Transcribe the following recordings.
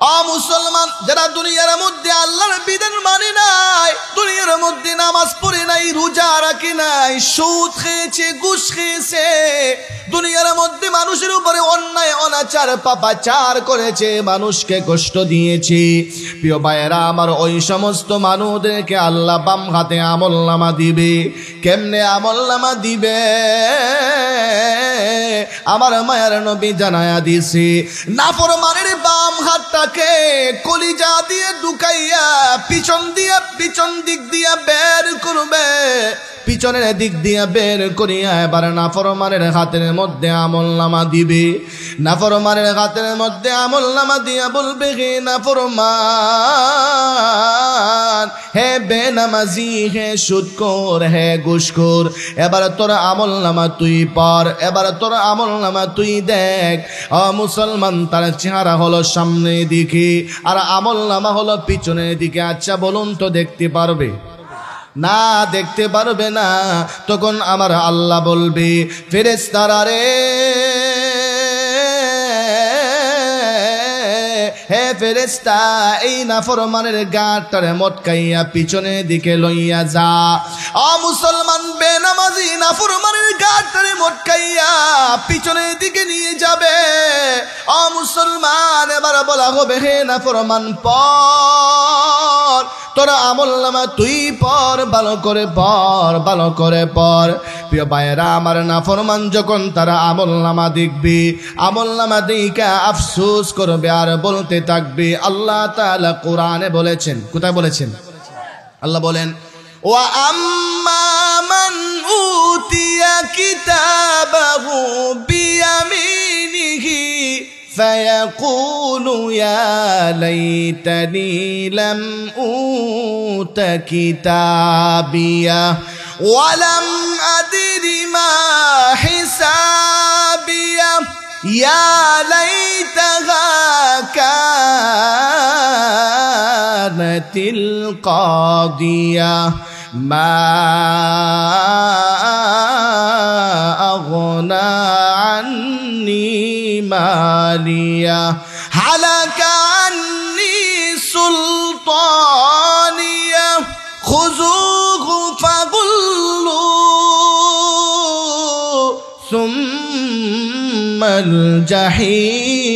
মুসলমান যারা দুনিয়ার মধ্যে আল্লাহর বিধান মানে নাই, দুনিয়ার মধ্যে নামাজ পড়ে নাই, রোজা রাখে নাই, সুদ খেয়েছে, ঘুষ খেয়েছে, দুনিয়ার মধ্যে মানুষের উপরে অন্যায় অনাচার পাপাচার করেছে, মানুষকে কষ্ট দিয়েছে, প্রিয় ভাইয়েরা আমার, ওই সমস্ত মানুষদেরকে আল্লাহ বাম হাতে আমলনামা দিবে। কেমনে আমলনামা দিবে? আমার মায়ের নবী জানায়া দিছে, নাফরমানের বাম হাতটাকে কলিজা দিয়ে ঢুকাইয়া পিছন দিক দিয়া বের করবে, পিছনের দিক দিয়া বের করিয়া এবার নাফরমানের হাতের মধ্যে আমলনামা দিবে। নাফরমানের হাতের মধ্যে আমলনামা দিয়া বলবে, হে নাফরমান, হে বেনামাজি, হে সুদখোর, হে ঘুষখোর, এবার তোর আমলনামা তুই পড়, এবার তোর আমলনামা তুই দেখ। মুসলমান, তার চেহারা হলো সামনের দিকে আর আমলনামা হলো পিছনের দিকে। আচ্ছা বলুন তো, দেখতে পারবে? না, দেখতে পারবে না। তখন আমার আল্লাহ বলবে, ফেরেশতারা রে, হে ফেরেশতা, এই নাফরমানের গাটারে মটকাইয়া পিছনের দিকে লইয়া যা। মুসলমান, বেনামাজি নাফরমানের গাটারে মটকাইয়া পিছনের দিকে নিয়ে যাবে। মুসলমান, এবার বলা হবে, হে নাফরমান, পড়, তোরা আমলনামা তুই পড়, ভালো করে পড়, ভালো করে পড়। প্রিয় ভাইয়েরা আমার, নাফরমান যখন তারা আমলনামা দেখবে, আমলনামা দিকা আফসোস করবে আর বলতে থাকবে। আল্লাহ তাআলা কোরআনে বলেছেন, কোথায় বলেছেন? আল্লাহ বলেন, ওয়া আম্মা মান উতিয়া কিতাবাহু বিয়ামিনিহি فيقول يا ليتني لم أوت كتابيه ولم أدر ما حسابيه يا ليتها كانت القاضية ما أغنى عني مالية هلك عني سلطانية خذوه فغلوه ثم الجحيم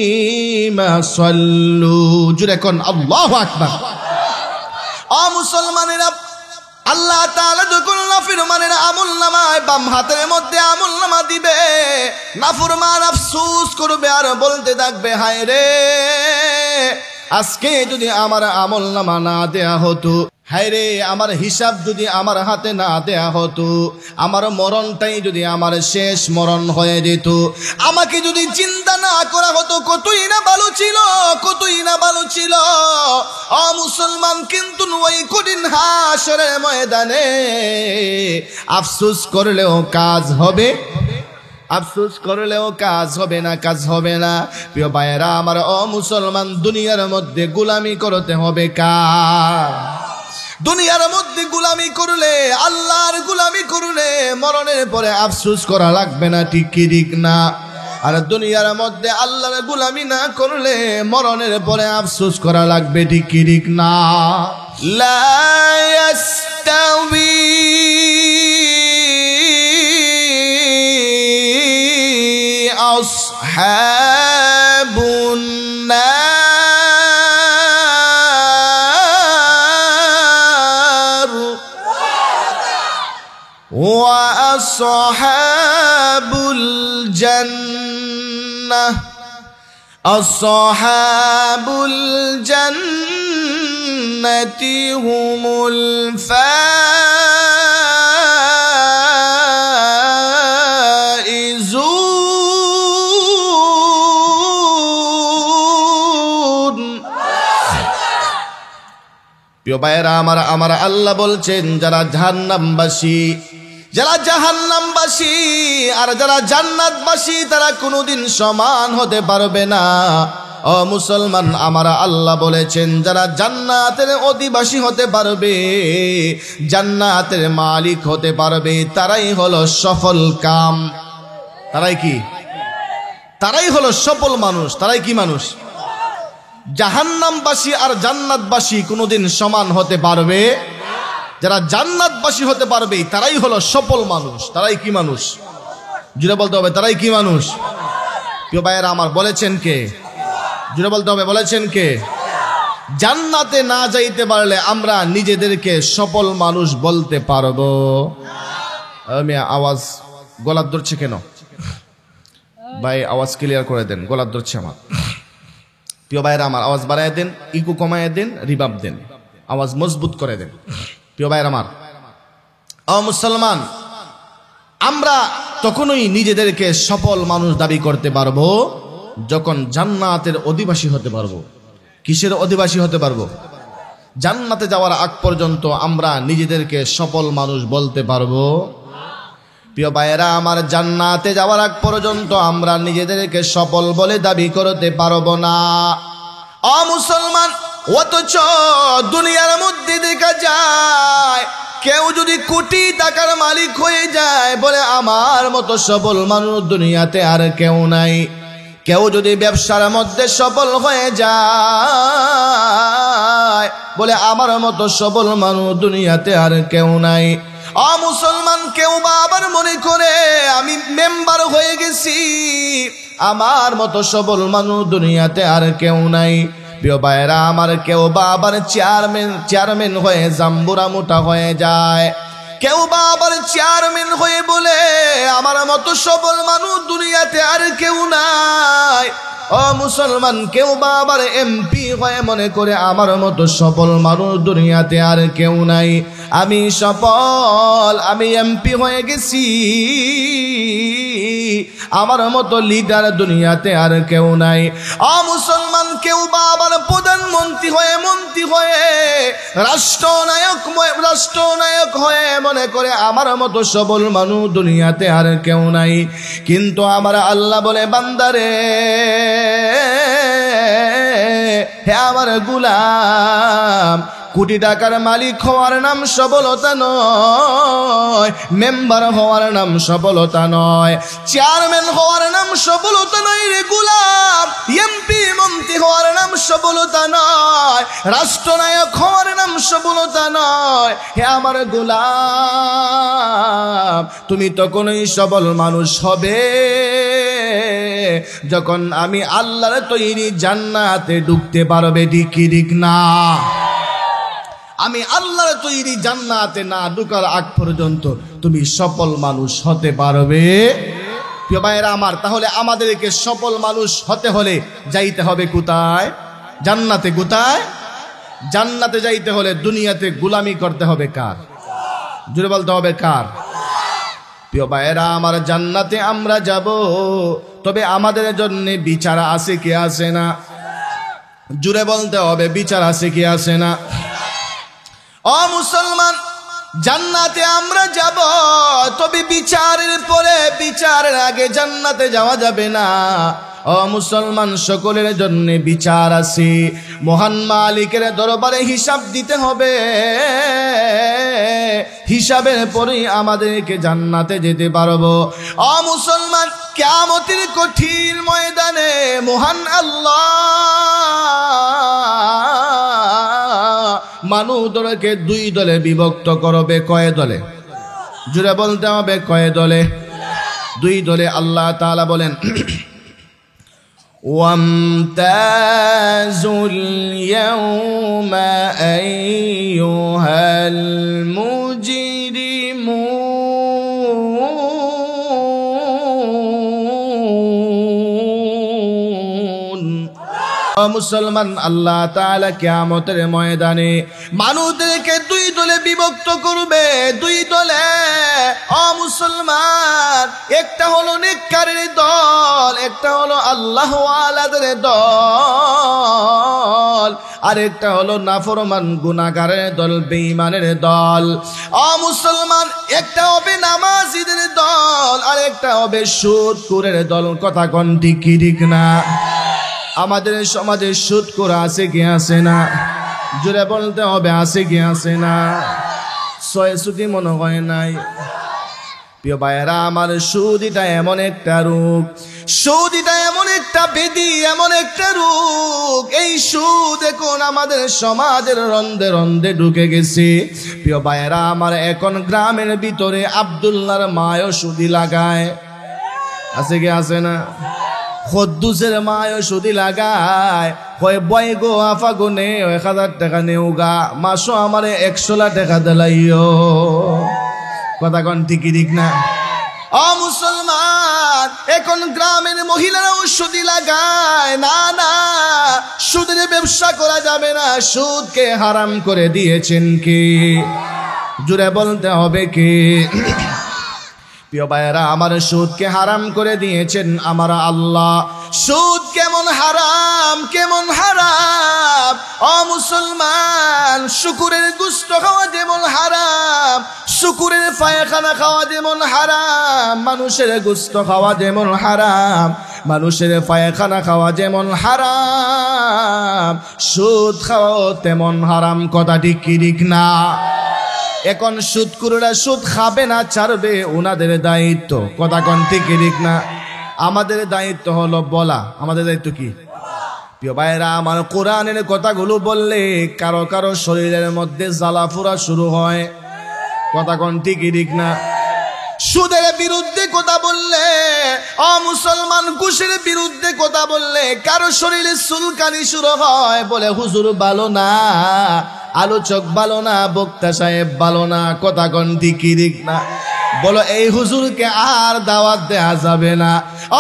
صلوا جركن الله أكبر মুসলমানেরা, আল্লাহ তাআলা যখন নাফরমানের আমলনামায় বাম হাতের মধ্যে আমলনামা দিবে, নাফরমান আফসোস করবে আর বলতে থাকবে, হায় রে, আজকে যদি আমার আমলনামা না দেয়া হতো, হায় রে, আমার হিসাব যদি আমার হাতে না দেয়া হতো, আমার মরণটাই যদি আমার শেষ মরণ হয়ে যেত, আমাকে যদি চিন্তা না করা হতো, কতই না ভালো ছিল, কতই না ভালো ছিল। মুসলমান, কিন্তু ওই কঠিন হাসরের ময়দানে আফসোস করলেও কাজ হবে, আফসোস করলেও কাজ হবে না, কাজ হবে না। প্রিয় ভাইয়েরা আমার, মুসলমান, দুনিয়ার মধ্যে গোলামি করতে হবে কার? দুনিয়ার মধ্যে গোলামি করলে, আল্লাহর গোলামি করলে মরণের পরে আফসোস করা লাগবে না, ঠিক কি ঠিক না? আর দুনিয়ার মধ্যে আল্লাহর গোলামি না করলে মরণের পরে আফসোস করা লাগবে, ঠিক কি ঠিক না? লা ইয়াস্তাওয়ি আসহাবুন নার ওয়া আসহাবুল জান্নাহ। আসহাবুল জান্নাতি হুমুল ফাইজুন। প্রিয় ভাইয়েরা আমার আল্লাহ বলছেন, যারা জাহান্নামবাসী, যারা জাহান্নামবাসী আর যারা জান্নাতবাসী, তারা কোনোদিন সমান হতে পারবে না। মুসলমান, আমার আল্লাহ বলেছেন, যারা জান্নাতের অধিবাসী হতে পারবে, জান্নাতের মালিক হতে পারবে, তারাই হলো সফল কাম। তারাই কি? তারাই হলো সফল মানুষ। তারাই কি মানুষ? জাহান্নামবাসী আর জান্নাতবাসী কোনোদিন সমান হতে পারবে? যারা জান্নাতবাসী হতে পারবে তারাই হলো সফল মানুষ। তারাই কি মানুষ? জুড়ে বলতে হবে, তারাই কি মানুষ? প্রিয় ভাইয়েরা আমার, বলেছেন কে? জুড়ে বলতে হবে, বলেছেন কে? জান্নাতে না যাইতে পারলে আমরা নিজেদেরকে সফল মানুষ বলতে পারবো? আমি আওয়াজ গলা ধরছে কেন ভাই? আওয়াজ ক্লিয়ার করে দেন, গলা ধরছে আমার। প্রিয় ভাইয়েরা আমার, আওয়াজ বাড়ায় দেন, ইকো কমায় দেন, রিভাব দেন, আওয়াজ মজবুত করে দেন। প্রিয় ভাইয়েরা আমার, ও মুসলমান, আমরা তখনই নিজেদেরকে সফল মানুষ দাবি করতে পারবো যখন জান্নাতের অধিবাসী হতে পারবো। কিসের অধিবাসী হতে পারবো? জান্নাতে যাওয়ার আগ পর্যন্ত আমরা নিজেদেরকে সফল মানুষ বলতে পারবো? প্রিয় ভাইয়েরা আমার, জান্নাতে যাওয়ার আগ পর্যন্ত আমরা নিজেদেরকে সফল বলে দাবি করতে পারবো না। ও মুসলমান, অথচ দুনিয়ার মধ্যে দেখা যায় কেউ যদি কোটি টাকার মালিক হয়ে যায়, বলে আমার মতো সফল মানুষ দুনিয়াতে আর কেউ নাই। কেউ যদি ব্যবসার মধ্যে সফল হয়ে যায়, বলে আমার মতো সফল মানুষ দুনিয়াতে আর কেউ নাই। ও মুসলমান, কেউ বা আবার মনে করে আমি মেম্বার হয়ে গেছি, আমার মতো সফল মানুষ দুনিয়াতে আর কেউ নাই। প্রিয় ভাইয়েরা আমার, কেউ বা আবার চেয়ারম্যান হয়ে জাম্বুরা মোটা হয়ে যায়। কেউ বা আবার চেয়ারম্যান হয়ে বলে আমার মতো সফল মানুষ দুনিয়াতে আর কেউ নাই। ও মুসলমান, কেউ বা আবার এমপি হয়ে মনে করে আমার মতো সফল মানুষ দুনিয়াতে আর কেউ নাই। আমি সফল, আমি এমপি হয়ে গেছি, আমার মতো লিডার দুনিয়াতে আর কেউ নাই। ও মুসলমান, কেউ বা আবার প্রধানমন্ত্রী হয়ে, মন্ত্রী হয়ে, রাষ্ট্রনায়ক হয়ে মনে করে আমার মতো সবল মানুষ দুনিয়াতে আর কেউ নাই। কিন্তু আমার আল্লাহ বলে, বান্দারে, হে আমার গোলাম, কোটি টাকার মালিক হওয়ার নাম সফলতা নয়, মেম্বার হওয়ার নাম সফলতা নয়, চেয়ারম্যান হওয়ার নাম সফলতা নয় রে গোলাম, এমপি মন্ত্রী হওয়ার নাম সফলতা নয়, রাষ্ট্রনায়ক হওয়ার নাম সফলতা নয়। হে আমার গোলাম, তুমি তখনই সফল মানুষ হবে যখন আমি আল্লাহর তৈরি জান্নাতে ঢুকতে পারবে। ঠিক না? আমি আল্লাহর তৈরি জান্নাতে না ঢোকার আগ পর্যন্ত তুমি সফল মানুষ হতে পারবে? প্রিয় ভাইয়েরা আমার, তাহলে আমাদেরকে সফল মানুষ হতে হলে যাইতে হবে কোথায়? জান্নাতে। কোথায়? জান্নাতে যাইতে হলে দুনিয়াতে গোলামি করতে হবে কার? জোরে বলতে হবে কার? প্রিয় ভাইয়েরা আমার, জান্নাতে আমরা যাব, তবে আমাদের জন্য বিচার আছে কি আছে না? জোরে বলতে হবে, বিচার আছে কি আছে না? ও মুসলমান, জান্নাতে আমরা যাব, তবে বিচারের পরে, বিচারের আগে জান্নাতে যাওয়া যাবে না। ও মুসলমান, সকলের জন্য বিচার আছে। মহান মালিকের দরবারে হিসাব দিতে হবে, হিসাবের পরেই আমাদেরকে জান্নাতে যেতে পারবো। ও মুসলমান, কিয়ামতের কঠিন ময়দানে মহান আল্লাহ মানুষদেরকে দুই দলে বিভক্ত করবে। কয় দলে? জুড়ে বলতে হবে, কয় দলে? দুই দলে। আল্লাহ তাআলা বলেন, ওয়ামতাজুল ইয়াউমা আইয়ুহাল মুজরিমুন। মুসলমান, আল্লাহ তাআলা কিয়ামতের ময়দানে মানুষদেরকে দুই দলে বিভক্ত করবে। দুই দলে। ও মুসলমান, একটা হলো নেককারের দল, একটা হলো আল্লাহ ওয়ালাদের দল, আর একটা হলো নাফরমান গুনাহগারের দল, বেঈমানের দল। ও মুসলমান, একটা হবে নামাজীদের দল, আর একটা হবে সুদখোরের দল। কথা কোন ঠিক না? আমাদের সমাজে সুদখোর আছে কি আছে না? জোরে বলতে হবে, আছে কি আছে না? ছয় সুতি মনে হয় নাই। প্রিয় ভাইয়েরা আমার, সুদ এটা এমন একটা রোগ, সুদ এটা এমন একটা ব্যাধি, এমন একটা রোগ। এই সুদ এখন আমাদের সমাজের রন্ধে রন্ধে ঢুকে গেছে। প্রিয় ভাইয়েরা আমার, এখন গ্রামের ভিতরে আব্দুল্লাহর মায়ও সুদি লাগায়, আছে কি আছে না? খদ্দুসের মায়ও সুদি লাগায়, হয় বয় গো আফা গো নে 1000 টাকা নেও গা, মাসো আমারে 100 টাকা দিলাইও। কথা কোন ঠিকই ঠিক না? ও মুসলমান, এখন গ্রামের মহিলারাও সুদি লাগায়। না না, সুদের ব্যবসা করা যাবে না। সুদকে হারাম করে দিয়েছেন কে? জুড়ে বলতে হবে কে? প্রিয় ভাইয়েরা আমার, সুদকে হারাম করে দিয়েছেন আমার আল্লাহ। সুদ কেমন হারাম, কেমন হারাম! ও মুসলমান, শুকুরের গোশত খাওয়া যেমন হারাম, শুকুরের পায়খানা খাওয়া যেমন হারাম, মানুষের গোশত খাওয়া যেমন হারাম, মানুষের পায়খানা খাওয়া যেমন হারাম, সুদ খাওয়াও তেমন হারাম। কথা ঠিক কি ঠিক না? এখন সুদখোররা সুদ খাবে না, ছাড়বে, ওনাদের দায়িত্ব। কথা কোন ঠিক কি ঠিক না? আমাদের দায়িত্ব হলো বলা। আমাদের দায়িত্ব কি? প্রিয় ভাইরা আমার, কোরআনের কথাগুলো বললে কারো কারো শরীরের মধ্যে জ্বালা পোড়া শুরু হয়। কথা কোন ঠিক কি ঠিক না? সুদের বিরুদ্ধে কথা বললে, ও মুসলমান, ঘুষের বিরুদ্ধে কথা বললে কারো শরীরে চুলকানি শুরু হয়। বলে হুজুর ভালো না, আলোচক ভালো না, বক্তা সাহেব ভালো না। কথা কোন ঠিক কি ঠিক না? বলো এই হুজুরকে আর দাওয়াত দেয়া যাবে না।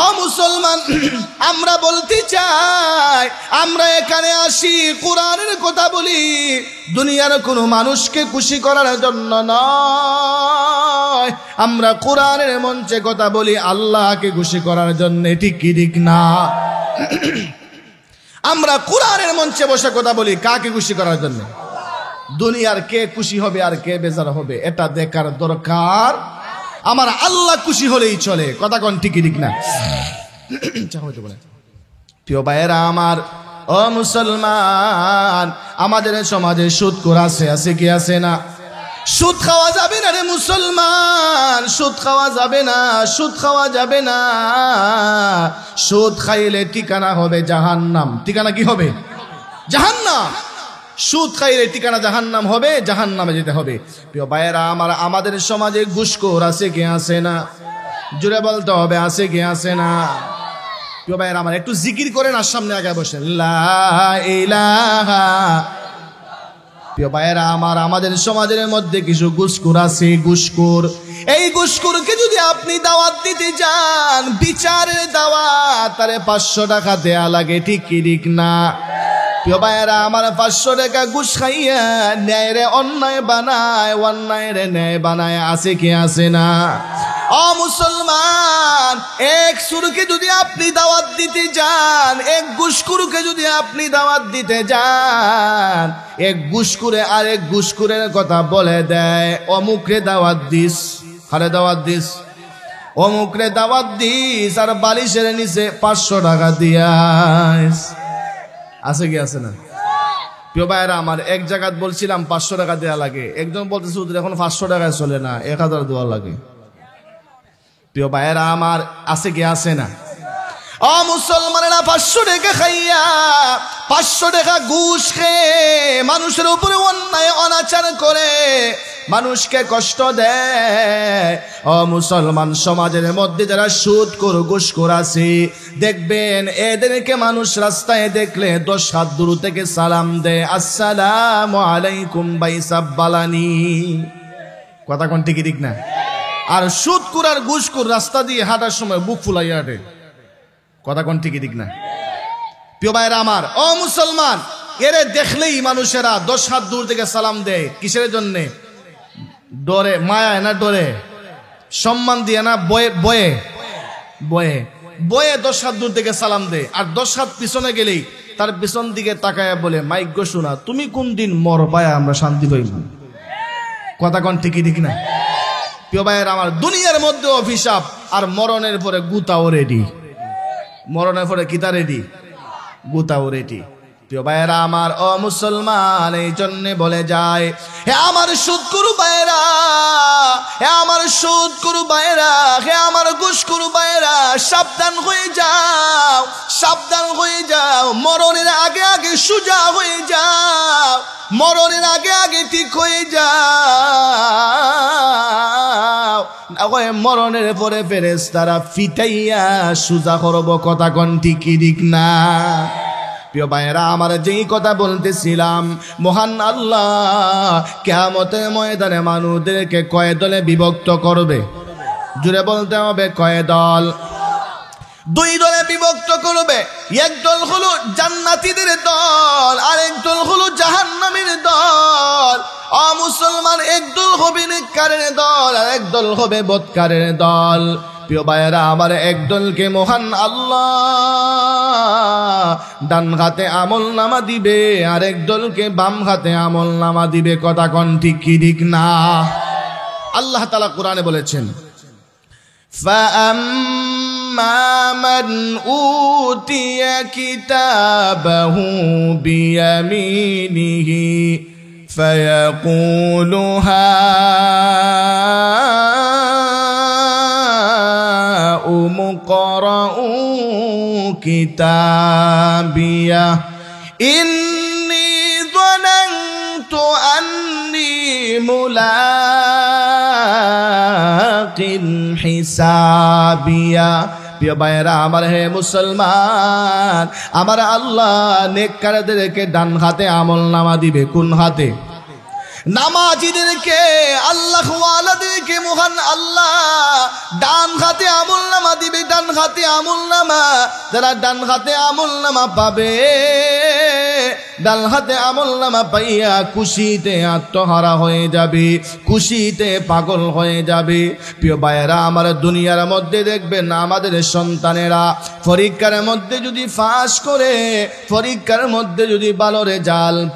ও মুসলমান, আমরা বলতে চাই, আমরা এখানে আসি কোরআনের কথা বলি, দুনিয়ার কোনো মানুষকে খুশি করার জন্য নয়। আমরা কোরআনের মঞ্চে কথা বলি আল্লাহকে খুশি করার জন্য। ঠিক কি ঠিক না? আমরা কোরআনের মঞ্চে বসে কথা বলি কাকে খুশি করার জন্য? দুনিয়ার কে খুশি হবে আর কে বেজার হবে এটা দেখার দরকার। আমার আল্লাহ খুশি হলেই চলে। কথা কোন ঠিক ঠিক না? প্রিয় ভাইয়েরা আমার, ও মুসলমান, আমাদের সমাজে সুদখোর আছে কি আছে না? সুদ খাওয়া যাবে না রে মুসলমান, সুদ খাওয়া যাবে না, সুদ খাওয়া যাবে না। সুদ খাইলে ঠিকানা হবে জাহান্নাম। ঠিকানা কি হবে? জাহান্নাম। সুদ খাইলে ঠিকানা জাহান্নাম হবে, জাহান্নামে যেতে হবে। প্রিয় ভাইয়েরা আমার, আমাদের সমাজে ঘুষখোর আছে কি আছে না? জুড়ে বলতে হবে আছে কি আছে না? প্রিয় ভাইয়েরা আমার, একটু জিকির করেন আর সামনে আগে বসেন। লা ইলাহা। প্রিয় ভাইয়েরা আমার, আমাদের সমাজের মধ্যে কিছু ঘুষখোর আছে, ঘুষখোর। এই ঘুষখোরকে যদি আপনি দাওয়াত দিতে যান, বিচারের দাওয়াত, তারে 500 টাকা দেয়া লাগে। ঠিক কি ঠিক না? প্রিয় ভাইয়েরা আমার, 500 টাকা ঘুষ খাইয়া ন্যায় রে অন্যায় বানায়, অন্যায় রে ন্যায় বানায়। আছে কি আছে না? ও মুসলমান, এক সুরকে যদি আপনি দাওয়াত দিতে যান, এক ঘুষখোরকে যদি আপনি দাওয়াত দিতে যান, এক ঘুষখোরে আরেক ঘুষখোরের কথা বলে দেয়, অমুকরে দাওয়াত দিস, আরে দাওয়াত দিস, অমুকরে দাওয়াত দিস, আর বালিশের নিচে 500 টাকা দিয়াস। আছে কি আছে না? প্রিয় ভাইয়েরা আমার, এক জায়গায় বলছিলাম 500 টাকা দেওয়া লাগে, একজন বলতেছে এখন 500 টাকায় চলে না, 1000 দেওয়া লাগে। প্রিয় ভাইয়েরা আমার, আছে কি আছে না? ও মুসলমানেরা, 500 টাকা খাইয়া, 500 টাকা ঘুষ খেয়ে মানুষের উপরে অন্যায় অনাচার করে, মানুষকে কষ্ট দেয়। ও মুসলমান, সমাজের মধ্যে যারা সুদখোর ঘুষখোর আছে, দেখবেন এদেরকে মানুষ রাস্তায় দেখলে 10 হাত দূর থেকে সালাম দেয়, আসসালামু আলাইকুম ভাই সাব্বালানি। কথা কোন ঠিক ঠিক না? আর সুদখোর আর ঘুষখোর রাস্তা দিয়ে হাঁটার সময় বুক ফুলাইয়া হাঁটে। কথা কোন ঠিক ঠিক না? প্রিয় ভাইরা আমার, ও মুসলমান, এরে দেখলেই মানুষেরা 10 হাত দূর থেকে সালাম দেয়। কিসের জন্যে? ডরে, মায়ায় না ডরে? সম্মান দিয়ে না বয়ে বয়ে বয়ে বয়ে 10 হাত দূর থেকে সালাম দেয়। আর 10 হাত পিছনে গেলেই তার পিছন দিকে তাকায় বলে, মাইক গো শোনা, তুমি কোন দিন মর পায়া আমরা শান্তি পাইব। কথা কোন ঠিক ঠিক না? প্রিয় ভাইয়ের আমার, দুনিয়ার মধ্যে অভিশাপ, আর মরণের পরে গুতাও রেডি। মরণের পরে কিতা রেডি? গুতাও রেডি। প্রিয় ভাইয়েরা আমার, ও মুসলমান, এই জন্যে বলে যায়, হে আমার সুদখোর ভাইয়েরা, হে আমার সুদখোর ভাইয়েরা, হে আমার ঘুষখোর ভাইয়েরা, সাবধান হয়ে যাও, সাবধান হয়ে যাও। মরণের আগে আগে সোজা হয়ে যাও, মরণের আগে আগে ঠিক হয়ে যাও, না হয় মরণের পরে ফেরেশতারা ফিটাইয়া সোজা করব। কথা কোন ঠিক কি ঠিক না? প্রিয় ভাইয়েরা আমার, যেই কথা বলতেছিলাম, মহান আল্লাহ কিয়ামতের ময়দানে মানুষদেরকে কয় দলে বিভক্ত করবে? জুড়ে বলতে হবে, কয় দল? দুই দলে বিভক্ত করবে। এক দল হলো জান্নাতীদের দল, আর এক দল হলো জাহান্নামীর দল। ও মুসলমান, এক দল হবে নেককারের দল, আর এক দল হবে বদকারের দল। প্রিয় ভাইয়েরা আমার, এক দলকে মহান আল্লাহ ডান হাতে আমল নামা দিবে, আর এক দলকে বাম হাতে আমল নামা দিবে। কথা কোন ঠিক কি ঠিক না? আল্লাহ তাআলা কোরআনে বলেছেন, فَأَمَّا مَنْ أُوتِيَ كِتَابَهُ بِيَمِينِهِ فَيَقُولُ هَاؤُمُ اقْرَءُوا كِتَابِيَهْ إِنِّي ظَنَنْتُ أَنِّي مُلَاقٍ حِسَابِيَهْ। প্রিয় ভাইয়েরা আমার, হে মুসলমান, আমার আল্লাহ নেককারদেরকে ডান হাতে আমল নামা দিবে। কোন হাতে? নামাজীদেরকে, আল্লাহ ওয়ালাদেরকে মহান আল্লাহ ডান হাতে আমল নামা দিবে, ডান হাতে আমল নামা। যারা ডান হাতে আমল নামা পাবে, ডান হাতে আমল নামা পাইয়া খুশিতে আত্মহারা হয়ে যাবে, খুশিতে পাগল হয়ে যাবে। প্রিয় ভাইয়েরা আমার, দুনিয়ার মধ্যে দেখবেন আমাদের সন্তানেরা পরীক্ষার মধ্যে যদি পাস করে, পরীক্ষার মধ্যে যদি ভালো রেজাল্ট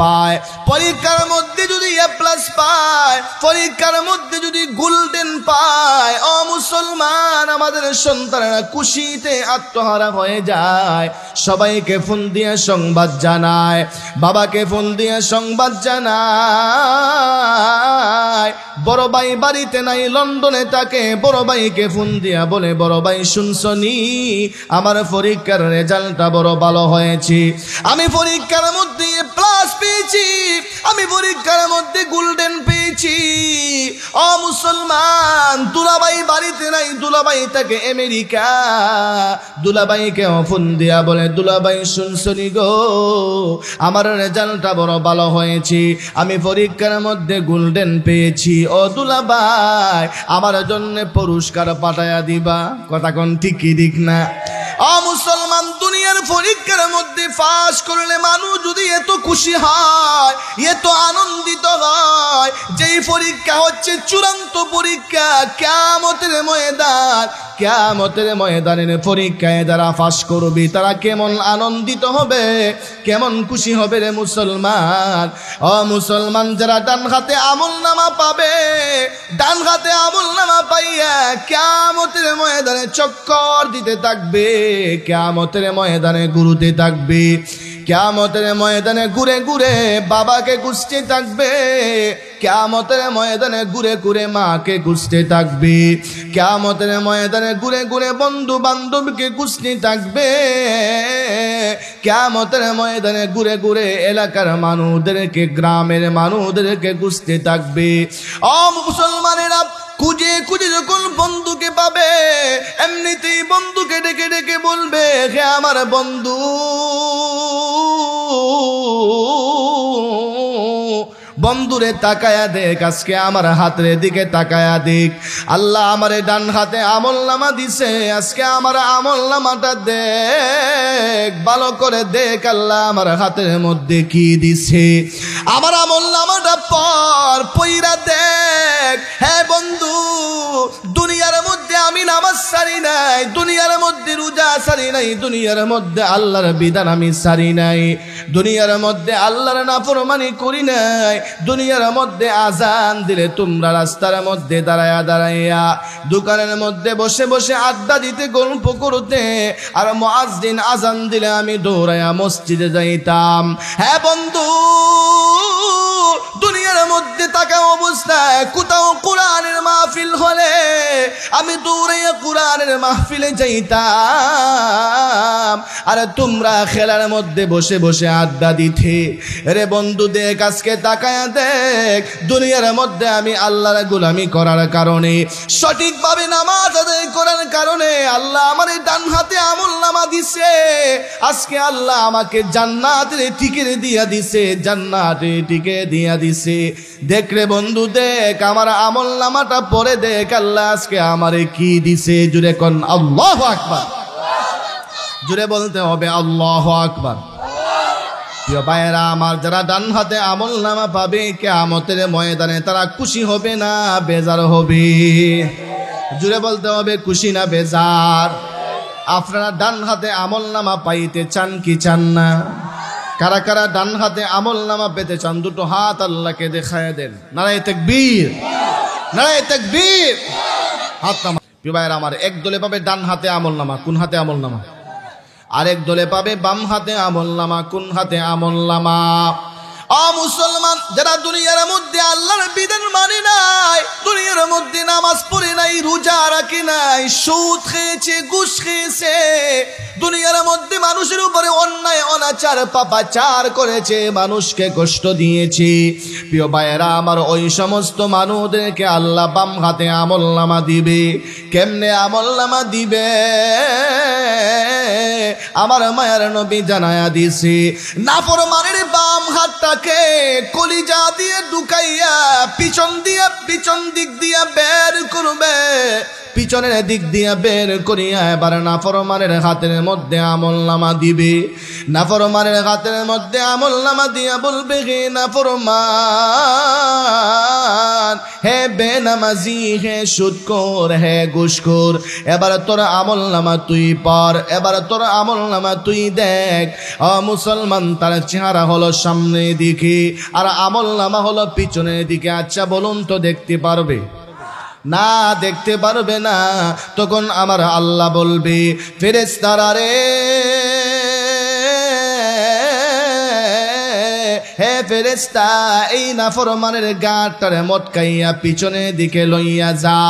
পায়, পরীক্ষার মধ্যে যদি এ প্লাস পায়, পরীক্ষার মধ্যে যদি গোল্ডেন পায়, ও মুসলমান, আমাদের সন্তানেরা খুশিতে আত্মহারা হয়ে যায়। সবাইকে ফোন দিয়ে সংবাদ জানায়, বাবাকে ফোন দিয়ে সংবাদ জানায়, বড় ভাই বাড়িতে নাই, লন্ডনে থাকে। বড় ভাইকে ফোন দিয়া বলে, বড় ভাই শুনছনি, আমার পরীক্ষার রেজাল্টটা বড় ভালো হয়েছে, আমি পরীক্ষার মধ্যে এ প্লাস পেয়েছি, আমি পরীক্ষার মধ্যে গোল্ডেন পেয়েছি। ও মুসলমান, দুলাভাই বাড়িতে নাই, দুলাভাই থাকে আমেরিকা। দুলাভাইকে ফোন দিয়া বলে, দুলাভাই শুনছনি গো, আমার রেজাল্টটা বড় ভালো হয়েছে, আমি পরীক্ষার মধ্যে গোল্ডেন পেয়েছি। ও দুলাভাই, আমার জন্য পুরস্কার পাঠায়া দিবা। কথা কোন ঠিক কি ঠিক না? ও মুসলমান, দুনিয়ার পরীক্ষার মধ্যে পাস করলে মানুষ যদি এত খুশি হয়, এত আনন্দিত হয়, যেই পরীক্ষা হচ্ছে চূড়ান্ত পরীক্ষা, কিয়ামতের ময়দান, কিয়ামতের ময়দানের পরীক্ষায় যারা পাস করবে তারা কেমন আনন্দিত হবে, কেমন খুশি হবে রে মুসলমান। ও মুসলমান, যারা ডান হাতে আমল নামা পাবে, ডান হাতে আমল নামা পাইয়া কিয়ামতের ময়দানে চক্কর দিতে থাকবে, কিয়ামতের ময়দানে ঘুরতে থাকবে, কিয়ামতের ময়দানে ঘুরে ঘুরে বাবাকে খুঁজতে থাকবে, কিয়ামতের ময়দানে ঘুরে ঘুরে মাকে খুঁজতে থাকবে, কিয়ামতের ময়দানে ঘুরে ঘুরে বন্ধু বান্ধবকে খুঁজতে থাকবে, কিয়ামতের ময়দানে ঘুরে ঘুরে এলাকার মানুষদেরকে, গ্রামের মানুষদেরকে খুঁজতে থাকবে। ও মুসলমানেরা, খুঁজে খুঁজে যখন বন্ধুকে পাবে, এমনিতেই বন্ধুকে ডেকে ডেকে বলবে, হে আমার বন্ধু, বন্ধুরে তাকায়া দেখ, আজকে আমার হাতের দিকে তাকায়া দেখ, আল্লাহ আমারে ডান হাতে আমল নামা দিছে, আজকে আমার আমল নামাটা দেখ, ভালো করে দেখ, আল্লাহ আমার হাতের মধ্যে কি দিছে। আমার আমল নামাটা পর পইরা দেখ। হ্যাঁ বন্ধু, দুনিয়ার মধ্যে আমি নামাজ সারি নাই, দুনিয়ার মধ্যে রোজা সারি নাই, দুনিয়ার মধ্যে আল্লাহর বিধান আমি সারি নাই, দুনিয়ার মধ্যে আল্লাহর নাফরমানি করি নাই, দুনিয়ার মধ্যে আজান দিলে তোমরা রাস্তার মধ্যে দাঁড়ায়া দাঁড়াইয়া, দোকানের মধ্যে বসে বসে আড্ডা দিতে, গল্প করতে, আর মুয়াজ্জিন আজান দিলে আমি দৌড়াইয়া মসজিদে যাইতাম। হ্যাঁ বন্ধু, দুনিয়ার মধ্যে থাকা অবস্থায় কোথাও কোরআনের মাহফিল হলে আমি দৌড়াইয়া কোরআনের মাহফিলে যাইতাম, আর তোমরা খেলার মধ্যে বসে বসে আড্ডা দিতে। রে বন্ধু দেখ, আজকে তাকায়া দেখ, দুনিয়ার মধ্যে আমি আল্লাহর গোলামি করার কারণে, সঠিকভাবে নামাজ আদায় করার কারণে আল্লাহ আমার ডান হাতে আমলনামা দিছে। আজকে আল্লাহ আমাকে জান্নাতের টিকিট দিয়া দিছে, জান্নাতের টিকিট দিয়া দিছে। দেখ রে বন্ধু দেখ, আমার আমলনামাটা পরে দেখ আল্লাহ আজকে আমারে কি দিছে। জুড়ে কোন আল্লাহু আকবার, জুড়ে বলতে হবে আল্লাহু আকবার। প্রিয় ভাইয়েরা আমার, যারা ডান হাতে আমলনামা পাবে কিয়ামতের ময়দানে তারা খুশি হবে না বেজার হবে? জুড়ে বলতে হবে খুশি না বেজার? আপনারা ডান হাতে আমলনামা পাইতে চান কি চান না? কারা কারা ডান হাতে আমলনামা পেতে চান দুটো হাত আল্লাহকে দেখায় দেন। নারায়ে তাকবীর, নারায়ে তাকবীর। হাত নামা। প্রিয় ভাইয়েরা আমার, এক দলে পাবে ডান হাতে আমলনামা, কোন হাতে আমলনামা? আরেক দলে পাবে বাম হাতে আমলনামা, কোন হাতে আমলনামা? মুসলমান যারা দুনিয়ার মধ্যে আল্লাহর বিধান মানে নাই, দুনিয়ার মধ্যে নামাজ পড়ে নাই, রোজা রাখে নাই, সুদ খেয়েছে, ঘুষ খেয়েছে, দুনিয়ার মধ্যে মানুষের উপরে অন্যায় অনাচার পাপাচার করেছে, মানুষকে কষ্ট দিয়েছে, প্রিয় ভাইয়েরা আমার, ওই সমস্ত মানুষদেরকে আল্লাহ বাম হাতে আমলনামা দিবে। কেমনে আমলনামা দিবে? আমার মায়ার নবী জানায়া দিছে, নাফরমানের বাম হাতটাকে কলিজা দিয়ে ঢুকাইয়া পিছন দিক দিয়া বের করবে, পিছনের দিক দিয়া বের করিয়া এবার নাফরমানের হাতের মধ্যে আমলনামা দিবে। নাফরমানের হাতের মধ্যে আমলনামা দিয়া বলবে, হে নাফরমান, হে বেনামাজি, হে সুদখোর, হে ঘুষখোর, এবার তোর আমলনামা তুই পড়, এবার তোর আমলনামা তুই দেখ। মুসলমান, তার চেহারা হলো সামনের দিকে আর আমলনামা হলো পিছনের দিকে। আচ্ছা বলুন তো, দেখতে পারবে না? দেখতে পারবে না। তখন আমার আল্লাহ বলবে, ফেরেশতারা রে, হে ফেরেশতা, এই নাফরমানের গাটারে মটকাইয়া পিছনের দিকে লইয়া যা।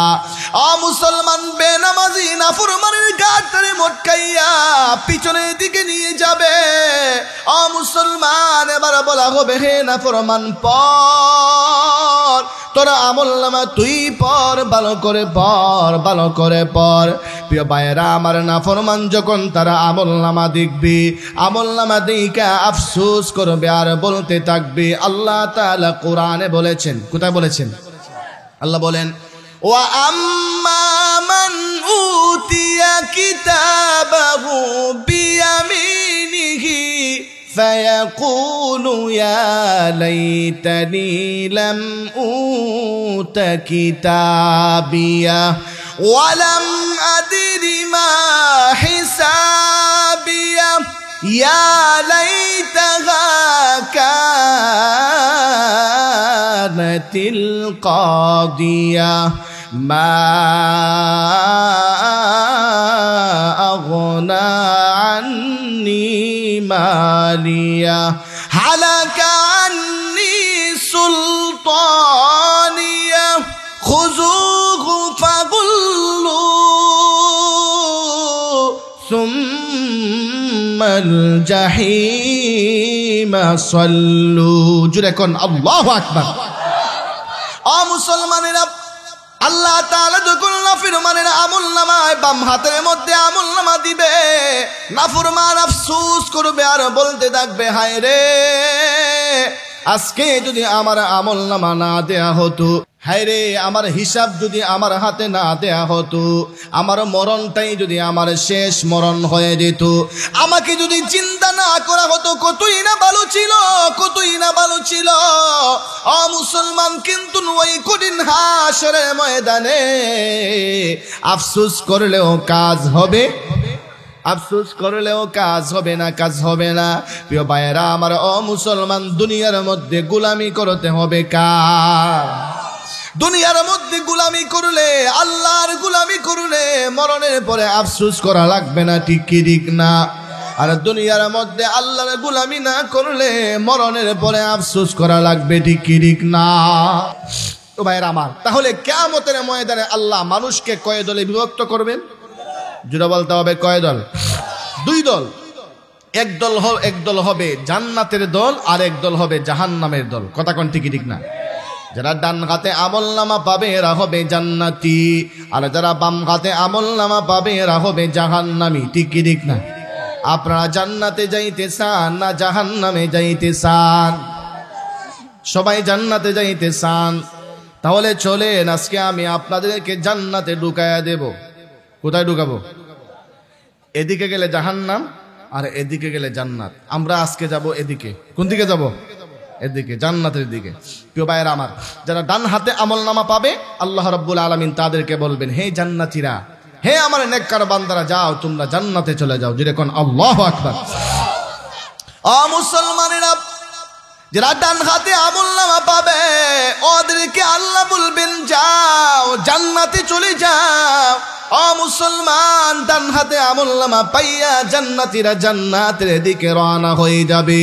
মুসলমান বেনামাজি নাফরমানের গাটারে মটকাইয়া পিছনের দিকে নিয়ে যাবে। মুসলমান, এবার বলা হবে, হে নাফরমান, পড়, তোরা আমলনামা তুই পড়, ভালো করে পড়, ভালো করে পড়। প্রিয় ভাইয়েরা আমার, নাফরমান যখন তারা আমলনামা দেখবে, আমলনামা দেখা আফসোস করবে আর বলতে থাকবে। আল্লাহ তাআলা কোরআনে বলেছেন, কোথায় বলেছেন? আল্লাহ বলেন, ওয়া আম্মা মান উতিয়া কিতাবাহু বিয়ামিনিহি فيقول يا ليتني لم أوت كتابيه ولم أدر ما حسابيه يا ليتها كانت القاضية ما أغنى عني مالية هلك عني سلطانية خذوه فغلوه ثم الجحيم صلوا জুড়ে কোন আল্লাহু আকবার। মুসলমানেরা, আল্লাহ তাআলা যখন নাফরমানের আমলনামায় বাম হাতের মধ্যে আমলনামা দিবে, নাফরমান আফসোস করবে আর বলতে থাকবে, হায় রে, আজকে যদি আমার আমলনামা না দেয়া হতো, হায় রে, আমার হিসাব যদি আমার হাতে না দেয়া হতো, আমার মরণটাই যদি আমার শেষ মরণ হয়ে যেত, আমাকে যদি চিন্তা না করা হতো, কতই না ভালো ছিল, কতই না ভালো ছিল। মুসলমান কিন্তু ওই কঠিন হাসরের ময়দানে আফসোস করলেও কাজ হবে, আফসোস করলেও কাজ হবে না, কাজ হবে না। প্রিয় ভাইয়েরা আমার, মুসলমান, দুনিয়ার মধ্যে গোলামি করতে হবে কার? দুনিয়ার মধ্যে গোলামি করলে, আল্লাহর গোলামি করলে মরণের পরে আফসোস করা লাগবে না, ঠিক কি ঠিক না? আর দুনিয়ার মধ্যে আল্লাহর গোলামি না করলে মরণের পরে আফসোস করা লাগবে, ঠিক কি ঠিক না? তো ভাইয়েরা আমার, তাহলে কিয়ামতের ময়দানে আল্লাহ মানুষকে কয় দলে বিভক্ত করবেন? জুড়ে বলতে হবে কয় দল? দুই দল। এক দল হবে জান্নাতের দল, আর এক দল হবে জাহান্নামের দল। কথা কোন ঠিক ঠিক না? যারা ডান হাতে আমলনামা পাবে এরা হবে জান্নাতি, আর যারা বাম হাতে আমলনামা পাবে এরা হবে জাহান্নামী, ঠিক কি ঠিক না? আপনারা জান্নাতে যাইতে চান না জাহান্নামে যাইতে চান? সবাই জান্নাতে যাইতে চান। তাহলে চলেন আজকে আমি আপনাদেরকে জান্নাতে ঢুকায়া দেব। কোথায় ঢুকাবো? এদিকে গেলে জাহান্নাম, আর এদিকে গেলে জান্নাত। আমরা আজকে যাব এদিকে। কোন দিকে যাব? এদিকে, জান্নাতের দিকে। প্রিয় ভাইয়েরা আমার, যারা ডান হাতে আমলনামা পাবে আল্লাহ রাব্বুল আলামিন তাদেরকে বলবেন, হে জান্নাতীরা, হে আমার নেককার বান্দারা, যাও তোমরা জান্নাতে চলে যাও। যেরকম আল্লাহু আকবার। মুসলমানেরা, যারা ডান হাতে আমলনামা পাবে ওদেরকে আল্লাহ বলবেন, যাও জান্নাতে চলে যাও। মুসলমান, ডান হাতে আমলনামা পাইয়া জান্নাতীরা জান্নাতের দিকে রওনা হয়ে যাবে।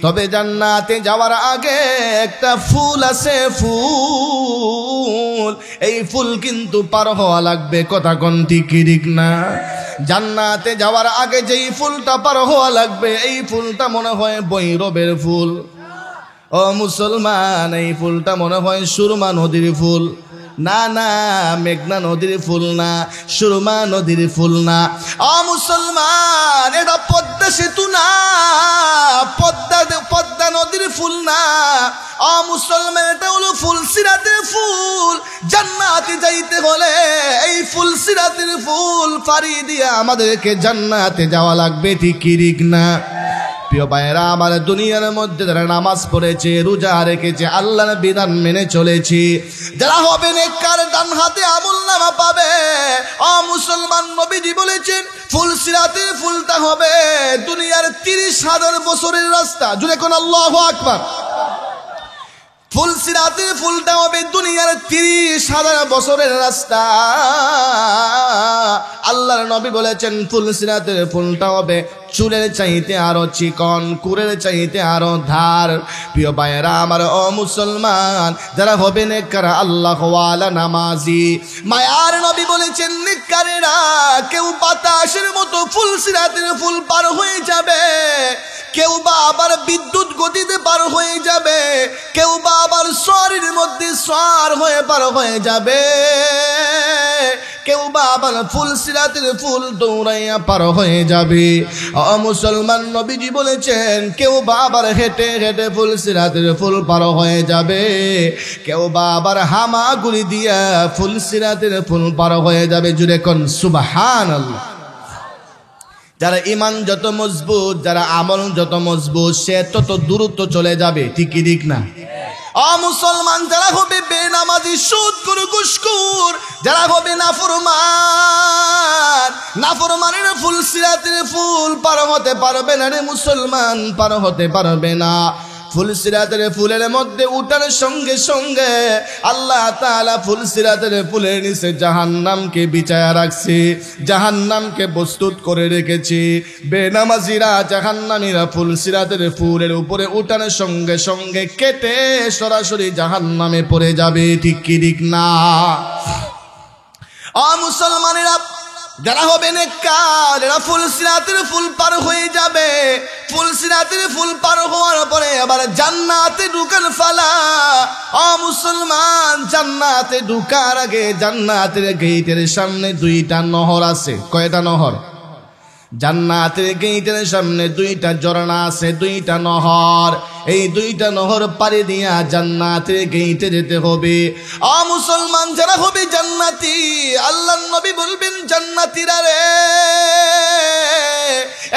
তবে জান্নাতে যাওয়ার আগে একটা ফুল আছে, ফুল, এই ফুল কিন্তু পার হওয়া লাগবে। কথা কোন ঠিক ঠিক না? জান্নাতে যাওয়ার আগে যেই ফুলটা পার হওয়া লাগবে, এই ফুলটা মনে হয় বৈরবের ফুল। মুসলমান, এই ফুলটা মনে হয় সুরমা নদীর ফুল। না না, মেঘনা নদীর ফুল না, সুরমা নদীর ফুল না। মুসলমান, এটা পদ্মা সেতু না, পদ্মা নদীর ফুল না। মুসলমান, এটা হলো ফুলসিরাতের ফুল। জান্নাতে যাইতে হলে এই ফুলসিরাতের ফুল পাড়ি দিয়ে আমাদেরকে জান্নাতে যাওয়া লাগবে, ঠিক কি ঠিক না? প্রিয় ভাইয়েরা আমার, দুনিয়ার মধ্যে যারা নামাজ পড়েছে, রোজা রেখেছে, আল্লাহর বিধান মেনে চলেছে, যারা হবে নেককার, ডান হাতে আমলনামা পাবে। মুসলমান, নবীজি বলেছেন ফুলসিরাতের ফুলটা হবে দুনিয়ার 30,000 বছরের রাস্তা। জুড়ে কোন আল্লাহু আকবার। ফুলসিরাতের ফুলটা হবে দুনিয়ার 30,000 বছরের রাস্তা। আল্লাহর নবী বলেছেন ফুলসিরাতের ফুলটা হবে চুলের চাইতে আরো চিকন, কুরের চাইতে আরো ধার। প্রিয় ভাইয়েরা আমার, মুসলমান, যারা হবে নেককার, আল্লাহ ওয়ালা, নামাজি, মায়ার নবী বলেছেন নেককারেরা কেউ বাতাসের মতো ফুলসিরাতের ফুল পার হয়ে যাবে, কেউ বা আবার বিদ্যুৎ গতিতে পার হয়ে যাবে, কেউ বা আবার সোয়ারের মধ্যে সোয়ার হয়ে পার হয়ে যাবে, কেউ বা আবার ফুলসিরাতের ফুল দৌড়াইয়া পার হয়ে যাবে। মুসলমান, নবীজি বলেছেন কেউ বা আবার হেঁটে হেঁটে ফুলসিরাতের ফুল পার হয়ে যাবে, কেউ বা আবার হামাগুড়ি দিয়া ফুলসিরাতের ফুল পার হয়ে যাবে। জুড়ে কোন সুবহানাল্লাহ। যারা ইমান যত মজবুত, যারা আমল যত মজবুত, সে তত দ্রুত চলে যাবে, ঠিক কি ঠিক না? মুসলমান, যারা হবে বেনামাজি, সুদখোর, ঘুষখোর, যারা হবে নাফরমান, নাফরমানের ফুলসিরাতের ফুল পার হতে পারবে না রে মুসলমান, পার হতে পারবে না। ফুলসিরাতের ফুলের মধ্যে উঠার সঙ্গে সঙ্গে আল্লাহ তাআলা ফুলসিরাতের ফুলের নিচে জাহান্নামকে বিছায়া রাখছে, জাহান্নামকে প্রস্তুত করে রেখেছে। বেনামাজিরা, জাহান্নামীরা ফুলসিরাতের ফুলের উপরে উঠার সঙ্গে সঙ্গে কেটে সরাসরি জাহান্নামে পড়ে যাবে, ঠিক কি ঠিক না? মুসলমানেরা, যারা হবে নেককার, এরা ফুলসিরাতের ফুল পার হয়ে যাবে। ফুলসিরাতের ফুল পার হওয়ার পরে আবার জান্নাতে ঢুকার ফালা। মুসলমান, জান্নাতে ঢুকার আগে জান্নাতের গেটের সামনে 2টা নহর আছে। কয়টা নহর? জান্নাতের গেটের সামনে 2টা ঝর্ণা আছে, 2টা নহর। এই 2টা নহর পাড়ি দিয়া জান্নাতের গেটে যেতে হবে। মুসলমান, যারা হবে জান্নাতি, আল্লাহর নবী বলবেন জান্নাতীরা রে,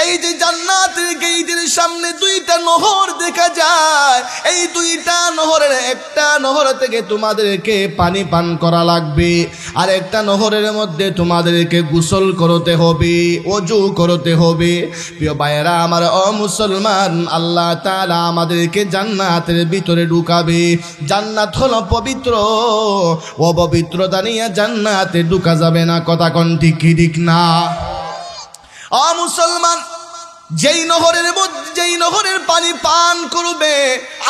এই যে জান্নাতের গেটের সামনে 2টা নহর দেখা যায় এই দুইটা নহরের একটা নহর থেকে তোমাদেরকে পানি পান করা লাগবে, আর একটা নহরের মধ্যে তোমাদেরকে গোসল করতে হবে, ওযু করতে হবে। প্রিয় ভাইয়েরা আমার, ও মুসলমান, আল্লাহ তাআলা আমাদেরকে জান্নাতের ভিতরে ঢুকাবে। জান্নাত হলো পবিত্র, অপবিত্রতা নিয়ে জান্নাতে ঢুকা যাবে না। কথা কোন ঠিক কি ঠিক না? ও মুসলমান, যেই নহরের পানি পান করবে,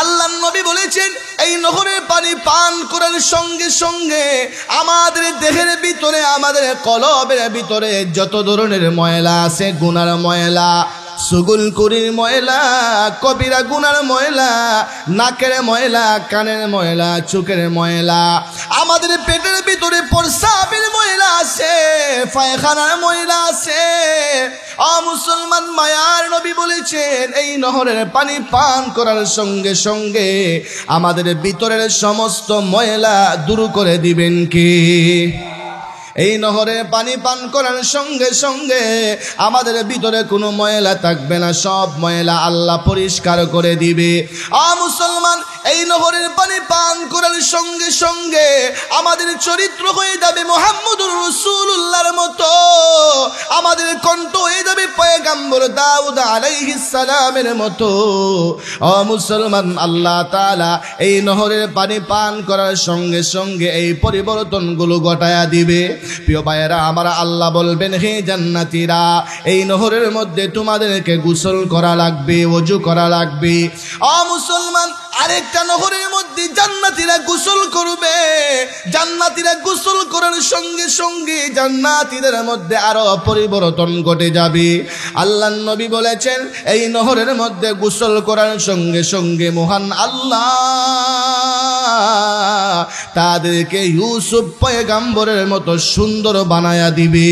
আল্লাহর নবী বলেছেন এই নহরের পানি পান করার সঙ্গে সঙ্গে আমাদের দেহের ভিতরে, আমাদের কলবের ভিতরে যত ধরনের ময়লা আছে, গুনার ময়লা, সুগুলকুরির ময়লা, কবিরা গুনার ময়লা, নাকের ময়লা, কানের ময়লা, চোখের ময়লা, আমাদের পেটের ভিতরে প্রস্রাবের ময়লা আছে, পায়খানার ময়লা আছে। ও মুসলমান, মায়ার নবী বলেছেন এই নহরের পানি পান করার সঙ্গে সঙ্গে আমাদের ভিতরের সমস্ত ময়লা দূর করে দিবেন কে? এই নহরের পানি পান করার সঙ্গে সঙ্গে আমাদের ভিতরে কোনো ময়লা থাকবে না, সব ময়লা আল্লাহ পরিষ্কার করে দিবে। মুসলমান, এই নহরের পানি পান করার সঙ্গে সঙ্গে আমাদের চরিত্র হয়ে যাবে মুহাম্মদুর রাসূলুল্লাহর মতো, আমাদের কণ্ঠ হয়ে যাবে পয়গম্বর দাউদ আলাইহিস সালামের মতো। মুসলমান, আল্লাহ তাআলা এই নহরের পানি পান করার সঙ্গে সঙ্গে এই পরিবর্তনগুলো ঘটায়া দিবে। প্রিয় ভাইয়েরা আমার, আল্লাহ বলবেন হে জান্নাতীরা, এই নহরের মধ্যে তোমাদেরকে গোসল করা লাগবে, ওযু করা লাগবে। মুসলমান, আরেকটা নহরের মধ্যে জান্নাতীরা গোসল করবে। জান্নাতীরা গোসল করার সঙ্গে সঙ্গে জান্নাতীদের মধ্যে আরো পরিবর্তন ঘটে যাবে। আল্লাহর নবী বলেছেন এই নহরের মধ্যে গোসল করার সঙ্গে সঙ্গে মহান আল্লাহ তাদেরকে ইউসুফ পয়গম্বরের মতো সুন্দর বানায়া দিবে।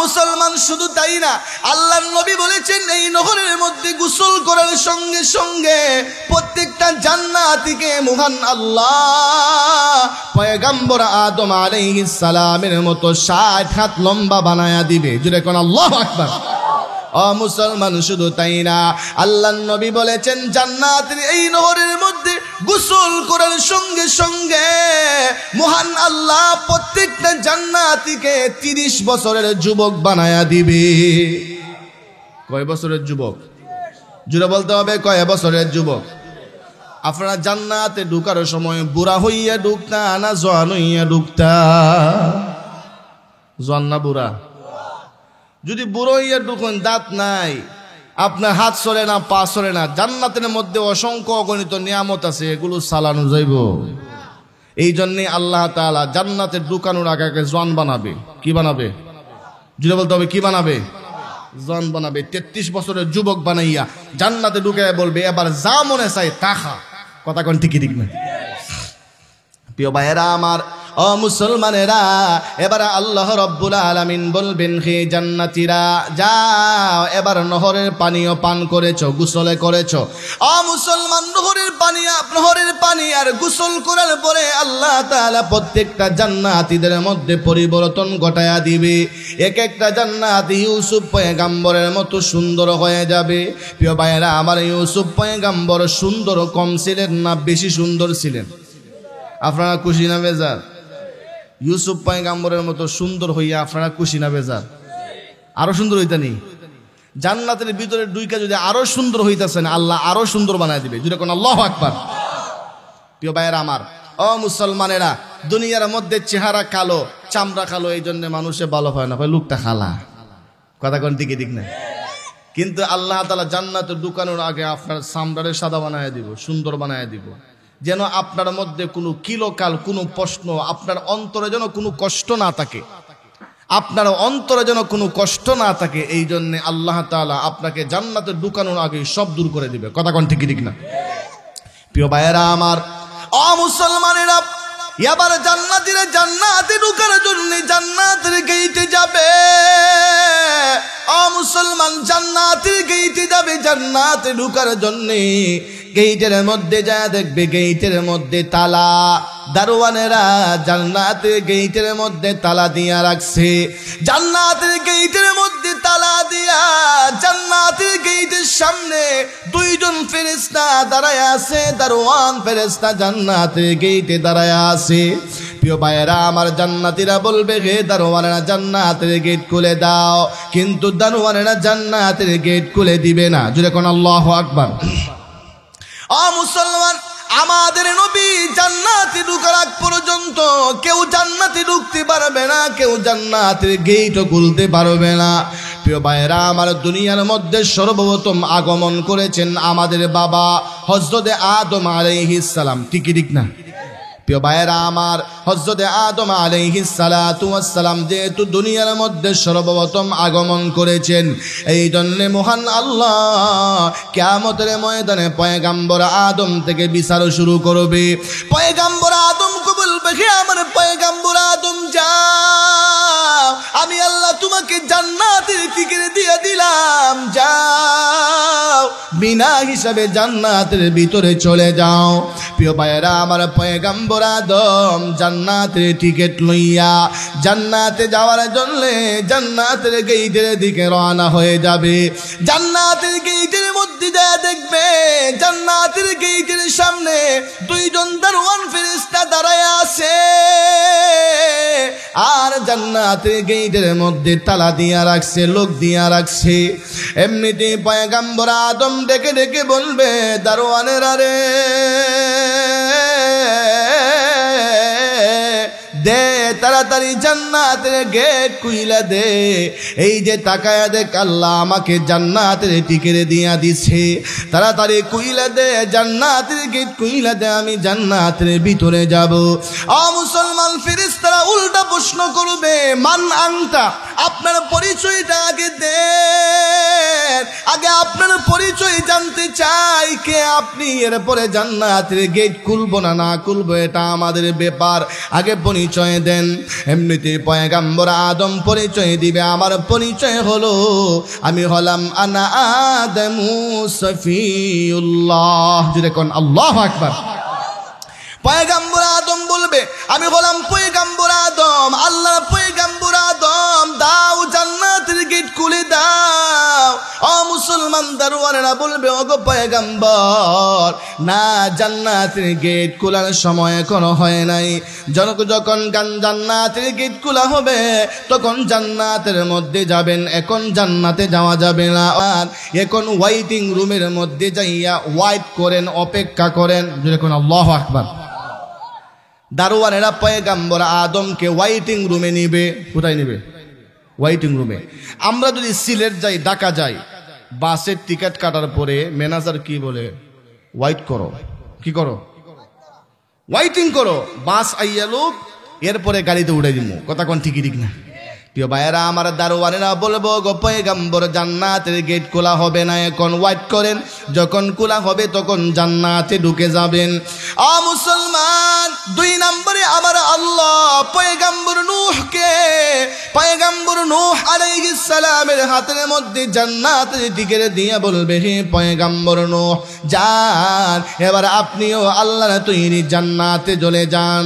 মুসলমান, শুধু তাই না, আল্লাহর নবী বলেছেন এই নহরের মধ্যে গোসল করার সঙ্গে সঙ্গে প্রত্যেকটা জান্নাতীকে মহান আল্লাহ পয়গম্বর আদম আলাইহিস সালামের মতো 60 হাত লম্বা বানায়া দিবে। জোরে কোন আল্লাহু আকবার। মুসলমান, শুধু তাই না, আল্লাহর নবী বলেছেন জান্নাতের এই নহরের মধ্যে গোসল করার সঙ্গে সঙ্গে মহান আল্লাহ প্রত্যেকটা জান্নাতীকে 30 বছরের যুবক বানায়া দিবে। কয় বছরের যুবক? জুড়ে বলতে হবে, কয় বছরের যুবক? আপনারা জান্নাতে ঢুকার সময় বুড়া হইয়া ঢুকতা না জওয়ান হইয়া ঢুকতা? জওয়ান না বুড়া? যদি বুড়ো হইয়া ঢুকুন, দাঁত নাই, আপনার হাত চলে না, পা চলে না, জান্নাতের মধ্যে অসংখ্য অগণিত নিয়ামত আছে, এগুলো চালানো যাইব। এই জন্যে আল্লাহ তাআলা জান্নাতে ঢুকানোর আগে জওয়ান বানাবে। কি বানাবে? যদি বলতে হবে কি বানাবে? জওয়ান বানাবে। 33 বছরের যুবক বানাইয়া জান্নাতে ঢুকায় বলবে এবার যা মনে চাই তা খা। কথা কোন ঠিক ঠিক না? প্রিয় ভাইয়েরা আমার, মুসলমানেরা, এবার আল্লাহ রাব্বুল আলামিন বলবেন হে জান্নাতীরা, যাও এবার নহরের পানিও পান করেছো, গোসলে করেছো। মুসলমান, নহরের পানি আর গোসল করার পরে আল্লাহ তাআলা প্রত্যেকটা জান্নাতীদের মধ্যে পরিবর্তন ঘটায়া দিবে। এক একটা জান্নাতী ইউসুফ পয়গম্বরের মতো সুন্দর হয়ে যাবে। প্রিয় ভাইয়েরা আমার, ইউসুফ পয়গম্বর সুন্দর কম ছিলেন না বেশি সুন্দর ছিলেন? আপনারা খুশি না বেজার? ইউসুফ পয়গম্বরের মতো সুন্দর হইয়া আপনারা খুশি না বেজার? আরো সুন্দর হইতানি? জান্নাতের ভিতরে ঢুইকা যদি আরো সুন্দর হইতাছেন, আল্লাহ আরো সুন্দর বানায় দিবে। যদি কোন আল্লাহু আকবার। প্রিয় ভাইয়েরা আমার, মুসলমানেরা, দুনিয়ার মধ্যে চেহারা কালো, চামড়া কালো, এই জন্য মানুষে ভালো হয় না, ভাই লোকটা খালা। কথা কোন দিকে ঠিক না? কিন্তু আল্লাহ তাআলা জান্নাতে ঢুকানোর আগে আপনার চামড়ারে সাদা বানায় দিব, সুন্দর বানায় দিব, যেন আপনার মধ্যে কোনো কিলোকাল, কোনো প্রশ্ন, আপনার অন্তরে যেন কোনো কষ্ট না থাকে, আপনার অন্তরে যেন কোনো কষ্ট না থাকে। এই জন্য আল্লাহ তাআলা আপনাকে জান্নাতে ঢুকানোর আগে সব দূর করে দিবে। কথা কোন ঠিক ঠিক না? প্রিয় ভাইয়েরা আমার, মুসলমানেরা, এবার জান্নাতীরা জান্নাতে ঢুকার জন্য জান্নাতের গেইটে যাবে। মুসলমান, জান্নাতের গেইটে যাবে জান্নাতে ঢুকার জন্য। গেইটের মধ্যে যা দেখবে গেইটের মধ্যে তালা। দারোয়ানেরা জান্নাতের গেটের মধ্যে তালা দিয়া রাখছে। জান্নাতের গেটের মধ্যে তালা দিয়া জান্নাতের গেটের সামনে দুইজন ফেরেশতা দাঁড়ায় আছে। দারোয়ান ফেরেশতা জান্নাতের গেটে দাঁড়ায় আছে। প্রিয় ভাইয়েরা আমার, জান্নাতীরা বলবে হে দারোয়ানেরা জান্নাতের গেট খুলে দাও, কিন্তু দারোয়ানেরা জান্নাতের গেট খুলে দিবে না। জোরে কোন আল্লাহু আকবার। ও মুসলমান, আমাদের নবী জান্নাতে ঢোকার আগ পর্যন্ত কেউ জান্নাতে ঢুকতে পারবে না, কেউ জান্নাতের গেটও খুলতে পারবে না। প্রিয় ভাইয়েরা আমার, দুনিয়ার মধ্যে সর্বপ্রথম আগমন করেছেন আমাদের বাবা হযরতে আদম আলাইহিস সালাম। ঠিক না? প্রিয় ভাইয়েরা আমার, হযরতে আদম আলাইহিস সালাতু ওয়াস সালাম যেহেতু দুনিয়ার মধ্যে সর্বপ্রথম আগমন করেছেন, এই জন্য মহান আল্লাহ কিয়ামতের ময়দানে পয়গম্বর আদম থেকে বিচার শুরু করবে। পয়গম্বর আদমকে বলবে, হে আমার পয়গম্বর আদম যাও, আমি আল্লাহ তোমাকে জান্নাতের টিকিট দিয়ে দিলাম, যাও বিনা হিসাবে জান্নাতের ভিতরে চলে যাও। প্রিয় ভাইয়েরা আমার, পয়গম্বর আদম জান্নাতের টিকিট লইয়া জান্নাতে যাওয়ার জন্য জান্নাতের গেটের দিকে রওনা হয়ে যাবে। জান্নাতের গেটের মধ্যে যা দেখবে, জান্নাতের গেটের সামনে দুইজন দারোয়ান ফেরেশতা দাঁড়ায় আছে, আর জান্নাতের গেটের মধ্যে তালা দিয়া রাখছে, লোক দিয়া রাখছে। এমনিতেই পয়গম্বর আদম ডেকে ডেকে বলবে, দারোয়ানেরা রে, দে তাড়াতাড়ি জান্নাতের গেট খুইলা দে। এই যে তাকায়া দেখ, আল্লাহ আমাকে জান্নাতের টিকিট দিয়া দিছে, তাড়াতাড়ি খুইলা দে, জান্নাতের গেট খুইলা দে, আমি জান্নাতের ভিতরে যাব। ও মুসলমান, ফেরেশতারা উল্টা প্রশ্ন করবে, মান আনতা, আপনার পরিচয়টা আগে দেন, আগে আপনার পরিচয় জানতে চাই, কে আপনি, এরপরে জান্নাতের গেট খুলবো না না খুলবো এটা আমাদের ব্যাপার, আগে পরিচয় দেন। এমনিতে পয়গম্বর আদম পরিচয় দিবে, আমার পরিচয় হলো, আমি হলাম আনা আদমু সফিউল্লাহ। জোরে কোন আল্লাহু আকবার। পয়গম্বর আদম বলবে, আমি হলাম পয়গম্বর আদম, আল্লাহর পয়গম্বর আদম, দাও জান্নাতের গেট খুলে দাও। ও মুসলমান, দারোয়ানেরা বলবে, ওগো পয়গম্বর, না, জান্নাতের গেট খোলার সময় এখনো হয় নাই, যখন জান্নাতের গেট খোলা হবে তখন জান্নাতের মধ্যে যাবেন, এখন জান্নাতে যাওয়া যাবে না, আর এখন ওয়াইটিং রুমের মধ্যে যাইয়া ওয়াইট করেন, অপেক্ষা করেন। যখন আল্লাহু আকবার। দারোয়ানেরা পয়গম্বর আদমকে ওয়াইটিং রুমে নিবে। কোথায় নিবে? ওয়াইটিং রুমে। আমরা যদি সিলেট যাই, ঢাকা যাই, বাসের টিকিট কাটার পরে ম্যানেজার কি বলে? ওয়াইট করো। কি করো? ওয়াইটিং করো। বাস আইয়া লোক, এরপরে গাড়িতে উঠে দিব। কথা কোন ঠিক না? প্রিয় ভাইয়েরা আমার, দারোয়ানেরা বলবো, গো পয়গম্বর জান্নাতের গেট খোলা হবে না, এখন ওয়াইট করেন, যখন খোলা হবে তখন জান্নাতে ঢুকে যাবেন। ও মুসলমান, দুই নম্বরে আমার আল্লাহ পয়গম্বর নূহ আলাইহিস সালামের হাতের মধ্যে জান্নাতের টিকিট দিয়ে বলবে, হে পয়গম্বর নূহ যান, এবার আপনিও আল্লাহর তৈরি জান্নাতে চলে যান,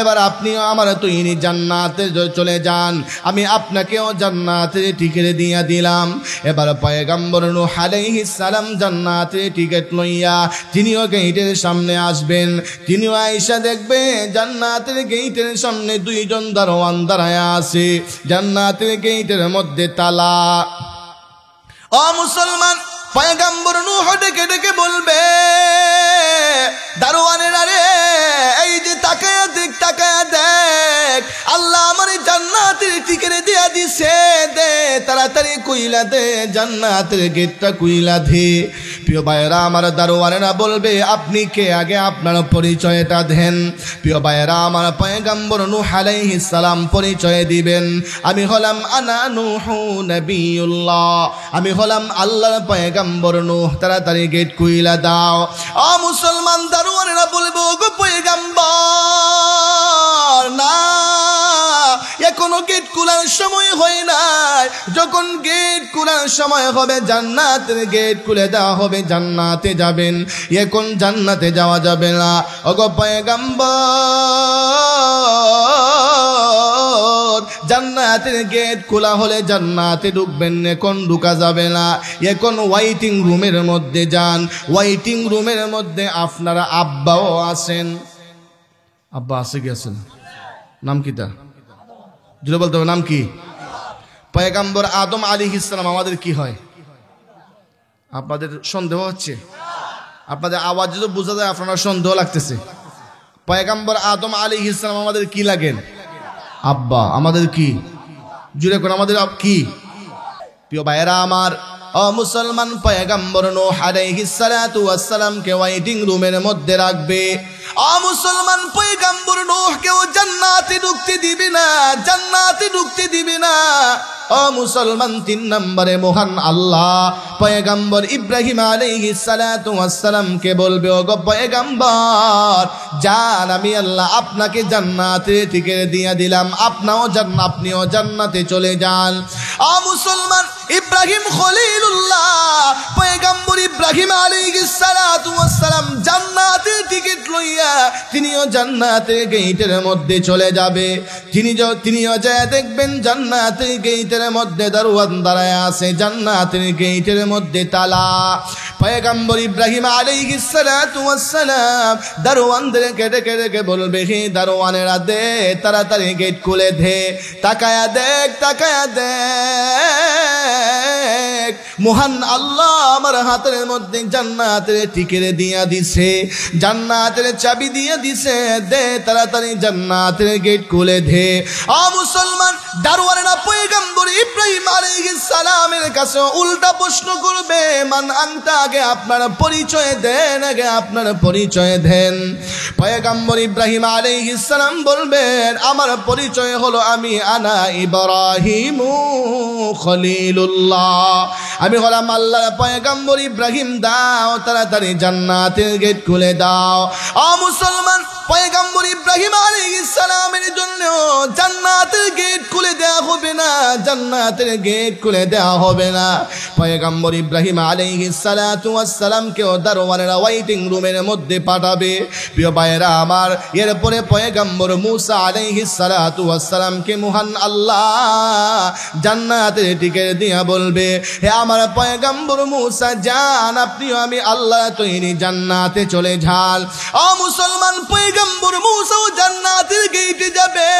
এবার আপনিও আমার তৈরি জান্নাতে চলে যান, আমি আপনাকেও জান্নাতের টিকিট দিয়ে দিলাম। এবার পয়গম্বর নূহ আলাইহিস সালাম জান্নাতের টিকিট লইয়া তিনিও গেটের সামনে আসবেন। তিনিও আয়েশা দেখবে জান্নাতের গেটের সামনে দুইজন দারোয়ান দাঁড়ায় আছে, জান্নাতের গেটের মধ্যে তালা। ও মুসলমান, পয়গম্বর নূহ ডেকে ডেকে বলবে, দারোয়ানেরা রে, এই যে তাকায়া দেখ, তাকায়া দেখ, আল্লাহ আমার জান্নাতের টিকিট দিয়া দিছে, দে তাড়াতাড়ি কইলা দে, জান্নাতের গেটটা কইলা দে। প্রিয় ভাইয়েরা আমার, দারোয়ানেরা বলবে, আপনি কে, আগে আপনার পরিচয়টা দেন। প্রিয় ভাইয়েরা আমার, পয়গম্বর নূহ আলাইহিস সালাম পরিচয় দিবেন, আমি হলাম আনা নূহু নবিয়ুল্লাহ, আমি হলাম আল্লাহর পয়গম্বর নূহ, তাড়াতাড়ি গেট কইলা দাও। ও মুসলমান, দারোয়ানেরা বলবে, ওগো পয়গম্বর, না, এখনো গেট খোলার সময় হয় নাই। যখন গেট খোলার সময় হবে, জান্নাতের গেট খুলে দেওয়া হবে, জান্নাতে যাবেন। এখন জান্নাতে যাওয়া যাবে না। ওগো পয়গম্বর, জান্নাতের গেট খোলা হলে জান্নাতে ঢুকবেন, এখন ঢুকা যাবে না। এখন ওয়াইটিং রুমের মধ্যে যান। ওয়াইটিং রুমের মধ্যে আপনারা আব্বাও আছেন। আব্বা আছে কি আছেন? নাম কি তা? যদি বলতে হবে নাম কি? পয়গম্বর আদম আলাইহিস সালাম আমাদের কি হয়? আপনাদের সন্দেহ হচ্ছে? আপনাদের আওয়াজ যদি বোঝা যায় আপনারা সন্দেহ লাগতেছে। পয়গম্বর আদম আলাইহিস সালাম আমাদের কি লাগেন? আব্বা। আমাদের কি? জুড়ে কোন আমাদের কি? প্রিয় ভাইয়েরা আমার, ও মুসলমান, পয়গম্বর নূহ আলাইহিস সালাতু ওয়াস সালাম কে ওয়াইটিং রুমের মধ্যে রাখবে। ও মুসলমান, পয়গম্বর নূহ কেও জান্নাতে ঢুকতে দিবে না, জান্নাতে ঢুকতে দিবে না। ও মুসলমান, 3 নম্বরে মহান আল্লাহ পয়গম্বর ইব্রাহিম আলাইহিস সালাতু ওয়াস সালাম কে বলবে, ও গো পয়গম্বর জান, আমি আল্লাহ আপনাকে জান্নাতে টিকিট দিয়ে দিলাম, আপনিও জান্নাতে চলে যান। ও মুসলমান, ইব্রাহিম খলিলুল্লাহ পয়গম্বর ইব্রাহিম আলাইহিস সালাতু ওয়াস সালাম জান্নাতের টিকিট লইয়া তিনিও জান্নাতের গেটের মধ্যে চলে যাবে। তিনিও যায় দেখবেন জান্নাতের গেটের মধ্যে দারোয়ান দাঁড়ায় আছে, জান্নাতের গেটের মধ্যে তালা। পয়গম্বর ইব্রাহিম আলাইহিস সালাতু ওয়াস সালাম দারোয়ানদেরকে ডেকে বলবে, হে দারোয়ানেরা, দে তাড়াতাড়ি গেট খুলে দে, তাকায়া দেখ, তাকায়া দেখ, মহান আল্লাহ আমার হাতের মধ্যে জান্নাতের টিকিট দিয়া দিছে, জান্নাতের চাবি দিয়ে দিছে, দে তাড়াতাড়ি জান্নাতের গেট খুলে দে। ও মুসলমান, দারোয়ানেরা পয়গম্বর ইব্রাহিম আলাইহিস সালামের কাছে উল্টা প্রশ্ন করবে, মান আনতা, আগে আপনার পরিচয় দেন, আগে আপনার পরিচয় দেন। পয়গম্বর ইব্রাহিম আলাইহিস সালাম বলবেন, আমার পরিচয় হলো আমি আনা ইব্রাহিম খলিলুল্লাহ, আমি হলাম আল্লাহর পয়গম্বর ইব্রাহিম। দাও তাড়াতাড়ি জান্নাতের গেট খুলে দাও। ও মুসলমান, পয়গম্বর ইব্রাহিম আলাইহিস সালামের জন্য জান্নাতের গেট খুলে দেওয়া হবে না, জান্নাতের গেট খুলে দেওয়া হবে না। পয়গম্বর ইব্রাহিম আলাইহিস সালাতু ওয়াস সালাম কেও দারোয়ানেরা ওয়াইটিং রুমের মধ্যে পাঠাবে। প্রিয় ভাইয়েরা আমার, এরপরে পয়গম্বর মূসা আলাইহিস সালাতু ওয়াস সালাম কে মহান আল্লাহ জান্নাতের টিকিট দিয়া বলবে, হে আমার পয়গম্বর মূসা যান, আপনিও আমি আল্লাহ তৈরি জান্নাতে চলে যান। ও মুসলমান, পয়গম্বর মূসাও জান্নাতের গেটে যাবে,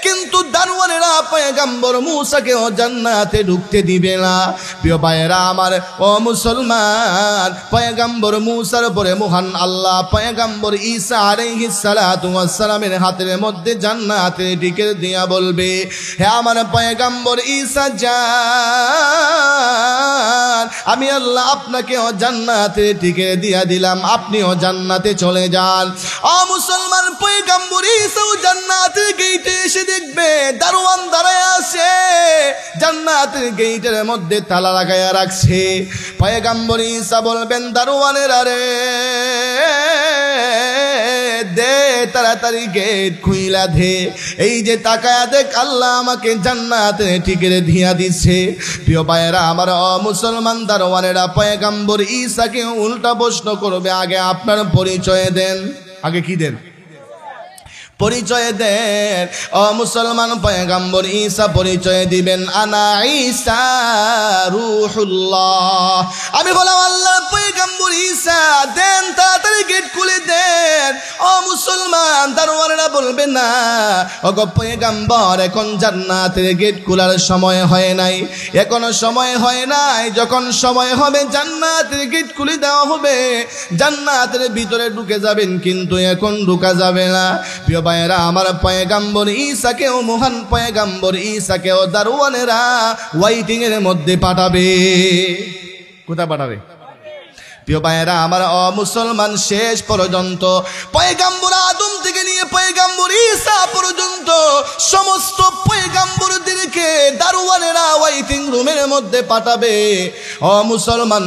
কিন্তু দারোয়ানেরা পয়গম্বর মূসাকেও জান্নাতে ঢুকতে দিবে না। প্রিয় ভাইয়েরা আমার, ও মুসলমান, পয়গম্বর মূসার পরে মহান আল্লাহ পয়গম্বর ঈসা আলাইহিস সালাতু ওয়াস সালামের হাতের মধ্যে জান্নাতের টিকিট দিয়া বলবে, হে আমার পয়গম্বর ঈসা যান, আমি আল্লাহ আপনাকেও জান্নাতের টিকিট দিয়া দিলাম, আপনিও জান্নাতে চলে যান। ও মুসলমান, পয়গম্বর ঈসাও জান্নাতের গেটে এসে দেখবে দারোয়ান দাঁড়ায় আছে, জান্নাতের গেটের মধ্যে তালা লাগায়া রাখছে। পয়গম্বর ঈসা বলবেন, দারোয়ানের আরে দে তাড়াতাড়ি গেট খুইলা দে, এই যে তাকায়া দেখ, আল্লাহ আমাকে জান্নাতের টিকিট দিয়া দিছে। প্রিয় ভাইয়েরা আমার, মুসলমান, দারোয়ানেরা পয়গম্বর ঈসাকে উল্টা প্রশ্ন করবে, আগে আপনার পরিচয় দেন, আগে কি দেন? পরিচয় দেন। ও মুসলমান, পয়গম্বর ঈসা পরিচয় দিবেন, আনা ঈসা রূহুল্লাহ, আমি হলাম আল্লাহর পয়গম্বর ঈসা, দেন তাড়াতাড়ি গেট খুলে দেন। ও মুসলমান, দারোয়ানেরা বলবে, না ও গো পয়গম্বর, এখন জান্নাতের গেট খোলার সময় হয় নাই, এখনো সময় হয় নাই, যখন সময় হবে জান্নাতের গেট খুলে দেওয়া হবে, জান্নাতের ভিতরে ঢুকে যাবেন, কিন্তু এখন ঢুকা যাবে না। প্রিয় ভাইয়েরা আমার, পয়গম্বর ঈসাকেও মহান পয়গম্বর ঈসাকেও দারোয়ানেরা ওয়াইটিং এর মধ্যে পাঠাবে। কোথায় পাঠাবে? প্রিয় ভাইয়েরা আমার, মুসলমান, শেষ পর্যন্ত পয়গম্বর আদম থেকে নিয়ে পয়গম্বর ঈসা পর্যন্ত সমস্ত পয়গম্বরদেরকে দারোয়ানেরা ওয়াইটিং রুমের মধ্যে পাঠাবে। ও মুসলমান,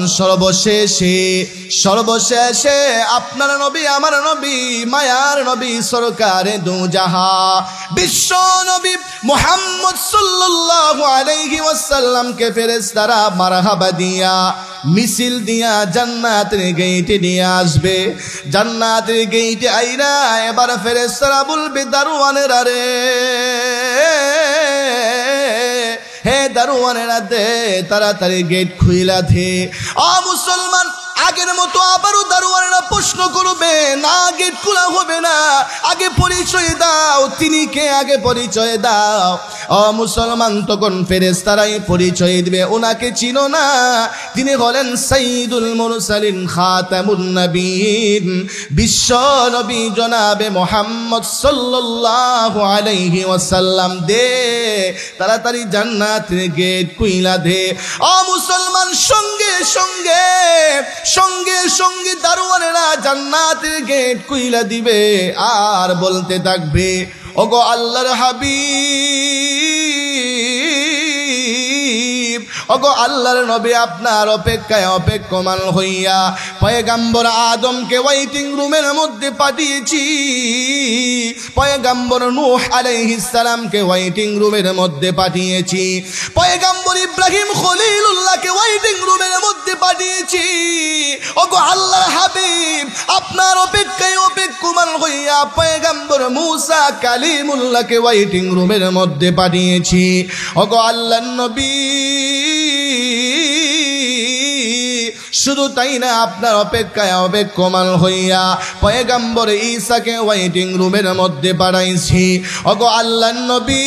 সর্বশেষে আপনার নবী, আমার নবী, মায়ার নবী, সরকারে দু জাহান, বিশ্ব নবী মুহাম্মদ সাল্লাল্লাহু আলাইহি ওয়াসাল্লামকে ফেরেশতারা মারহাবা দিয়া মিছিল দিয়া জান্নাতের গেটে নিয়ে আসবে। জান্নাতের গেটে আইরা এবার ফেরেশতারা বলবে দারোয়ানেরা রে, হে দারোয়ানেরা দে তাড়াতাড়ি গেট খুইলা দে। মুসলমান আগের মতো আবারও দারোয়ানেরা প্রশ্ন করবে, না গেট খোলা হবে না, আগে পরিচয় দাও, তিনি কে আগে পরিচয় দাও। মুসলমান তখন ফেরেশতারাই পরিচয় দিবে, ওনাকে চিনো না, তিনি হলেন সাইয়্যিদুল মুরসালিন খাতামুন নবীন, বিশ্ব নবী জনাবে মুহাম্মদ সাল্লাল্লাহু আলাইহি ওয়াসাল্লাম। দে তাড়াতাড়ি জান্নাতের গেট খুইলা দে। মুসলমান সঙ্গে সঙ্গে সঙ্গে সঙ্গে দারোয়ানেরা জান্নাতের গেট খুইলা দিবে আর বলতে থাকবে, ওগো আল্লাহর হাবিব, ওগো আল্লাহর নবী, আপনার অপেক্ষায় অপেক্ষমান হইয়া পয়গম্বর আদমকে ওয়েটিং রুমের মধ্যে পাঠিয়েছি, পয়গম্বর নূহ আলাইহিস সালামকে ওয়েটিং রুমের মধ্যে পাঠিয়েছি, পয়গম্বর ইব্রাহিম খলিলুল্লাহকে ওয়েটিং রুমের মধ্যে পাঠিয়েছি। ওগো আল্লাহর হাবিব, আপনার অপেক্ষায় অপেক্ষমান হইয়া পয়গম্বর মূসা কালিমুল্লাহকে ওয়েটিং রুমের মধ্যে পাঠিয়েছি। ওগো আল্লাহর নবী, শুধু তাই না, আপনার অপেক্ষায় অপেক্ষমান হইয়া পয়গম্বর ঈসাকে ওয়েটিং রুমের মধ্যে পাঠাইছি। ওগো আল্লাহর নবী,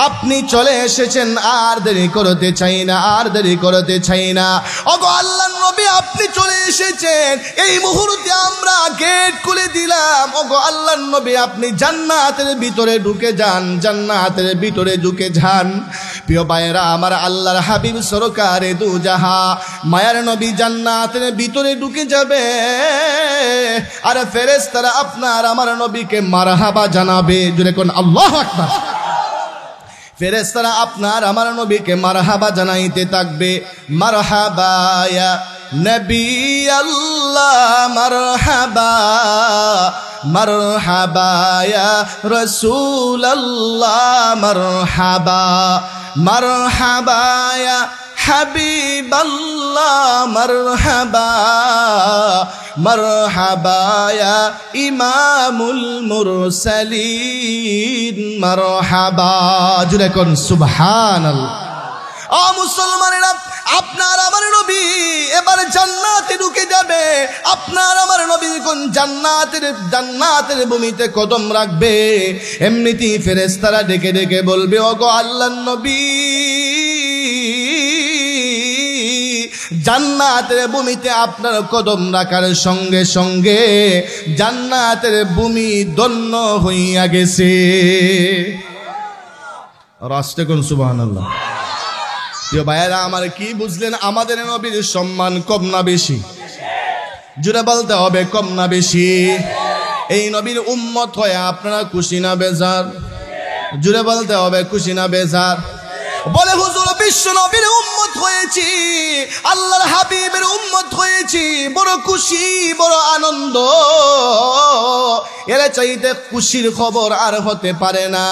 আপনি চলে এসেছেন, আর দেরি করতে চাই না, আর দেরি করতে চাই না। ওগো আল্লাহর নবী, আপনি চলে এসেছেন, এই মুহূর্তে আমরা গেট খুলে দিলাম। ওগো আল্লাহর নবী, আপনি জান্নাতের ভিতরে ঢুকে যান, জান্নাতের ভিতরে ঢুকে যান। প্রিয় ভাইরা আমার, আল্লাহর হাবিব সরকারে দু জাহা মায়ার নবী জান্নাতের ভিতরে ঢুকে যাবে, আর ফেরেশতারা আপনার আমার নবীকে মারহাবা জানাবে। জোরে কোন আল্লাহু আকবার। ফেরেশতারা আপনার আমার নবীকে মারহাবা জানাইতে থাকবে, মারহাবা ইয়া নবী আল্লাহ, মারহাবা মারহাবা ইয়া রাসূল আল্লাহ, মারহাবা মারহাবা ইয়া হাবিব আল্লাহ, মারহাবা মারহাবা ইয়া ইমামুল মুরসালিন, মারহাবা। জুড়ে কোন সুবহানাল্লাহ। মুসলমানেরা, আপনার আমার নবী এবার জান্নাতে ঢুকে যাবে। আপনার আমার নবী যখন জান্নাতের ভূমিতে কদম রাখবে, এমনিতেই ফেরেশতারা ডেকে ডেকে বলবে, ওগো আল্লাহর নবী, জান্নাতের ভূমিতে আপনার কদম রাখার সঙ্গে সঙ্গে জান্নাতের ভূমি ধন্য হইয়া গেছে। রাস্তে কোন সুবহানাল্লাহ। প্রিয় ভাইয়েরা আমার, কি বুঝলেন? আমাদের নবীর সম্মান কম না বেশি? জুড়ে বলতে হবে, কম না বেশি? এই নবীর উম্মত হয়ে আপনারা খুশি না বেজার? জুড়ে বলতে হবে, খুশি না বেজার? বলে হুজুর, বিশ্ব নবীর উম্মত হয়েছি, আল্লাহর হাবিবের উম্মত হয়েছি, বড় খুশি, বড় আনন্দ। এর চাইতে খুশির খবর আর হতে পারে না,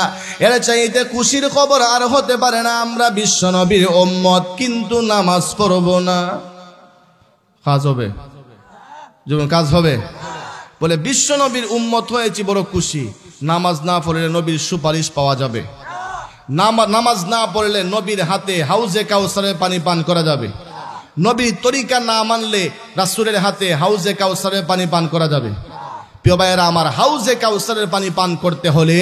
এর চাইতে খুশির খবর আর হতে পারে না। আমরা বিশ্ব নবীর উম্মত, কিন্তু নামাজ পড়ব না। কাজ হবে? যেমন কাজ হবে। বলে বিশ্ব নবীর উম্মত হয়েছি, বড় খুশি, নামাজ না পড়লে নবীর সুপারিশ পাওয়া যাবে, নামাজ না পড়লে নবীর হাতে হাউজে কাউসারের পানি পান করা যাবে, নবীর তরিকা না মানলে রাসূলের হাতে হাউজে কাউসারের পানি পান করা যাবে। প্রিয় ভাইয়েরা আমার, হাউজে কাউসারের পানি পান করতে হলে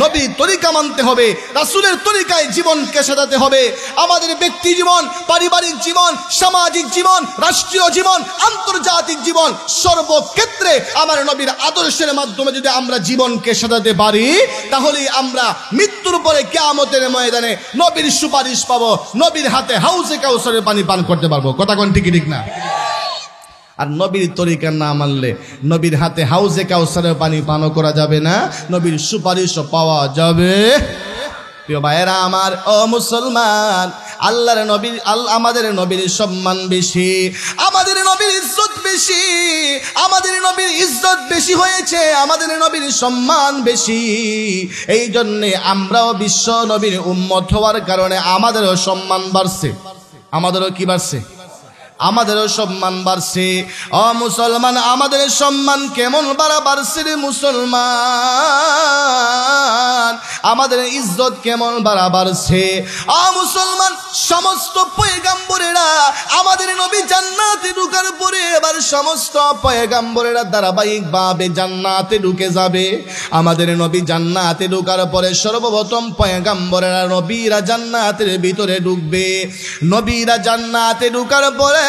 নবীর তরিকা মানতে হবে, রাসূলের তরিকায় জীবনকে সাজাতে হবে। আমাদের ব্যক্তি জীবন, পারিবারিক জীবন, সামাজিক জীবন, রাষ্ট্রীয় জীবন, আন্তর্জাতিক জীবন, সর্বক্ষেত্রে আমার নবীর আদর্শের মাধ্যমে যদি আমরা জীবনকে সাজাতে পারি, তাহলেই আমরা মৃত্যুর পরে কিয়ামতের ময়দানে নবীর সুপারিশ পাবো, নবীর হাতে হাউজে কাউসারের পানি পান করতে পারবো। কথা কোন ঠিক ঠিক না? আর নবীর তরিকা না মানলে নবীর হাতে হাউজে কাউসারের পানি পানও করা যাবে না, নবীর সুপারিশও পাওয়া যাবে। প্রিয় ভাইয়েরা আমার, ও মুসলমান, আল্লাহর নবীর আমাদের নবীর সম্মান বেশি, আমাদের নবীর ইজ্জত বেশি, আমাদের নবীর ইজ্জত বেশি হয়েছে, আমাদের নবীর সম্মান বেশি। এই জন্যে আমরাও বিশ্ব নবীর উম্মত হওয়ার কারণে আমাদেরও সম্মান বাড়ছে। আমাদেরও কি বাড়ছে? আমাদেরও সম্মান বাড়ছে। ও মুসলমান, আমাদের সম্মান কেমন বাড়ছে রে মুসলমান, আমাদের ইজ্জত কেমন বাড়ছে। ও মুসলমান, সমস্ত পয়গাম্বরেরা আমাদের নবী জান্নাতে ঢুকার পরে এবার সমস্ত পয়গাম্বরেরা ধারাবাহিকভাবে জান্নাতে ঢুকে যাবে। আমাদের নবী জান্নাতে ঢুকার পরে সর্বপ্রথম পয়গাম্বরেরা নবীরা জান্নাতের ভিতরে ঢুকবে। নবীরা জান্নাতে ঢুকার পরে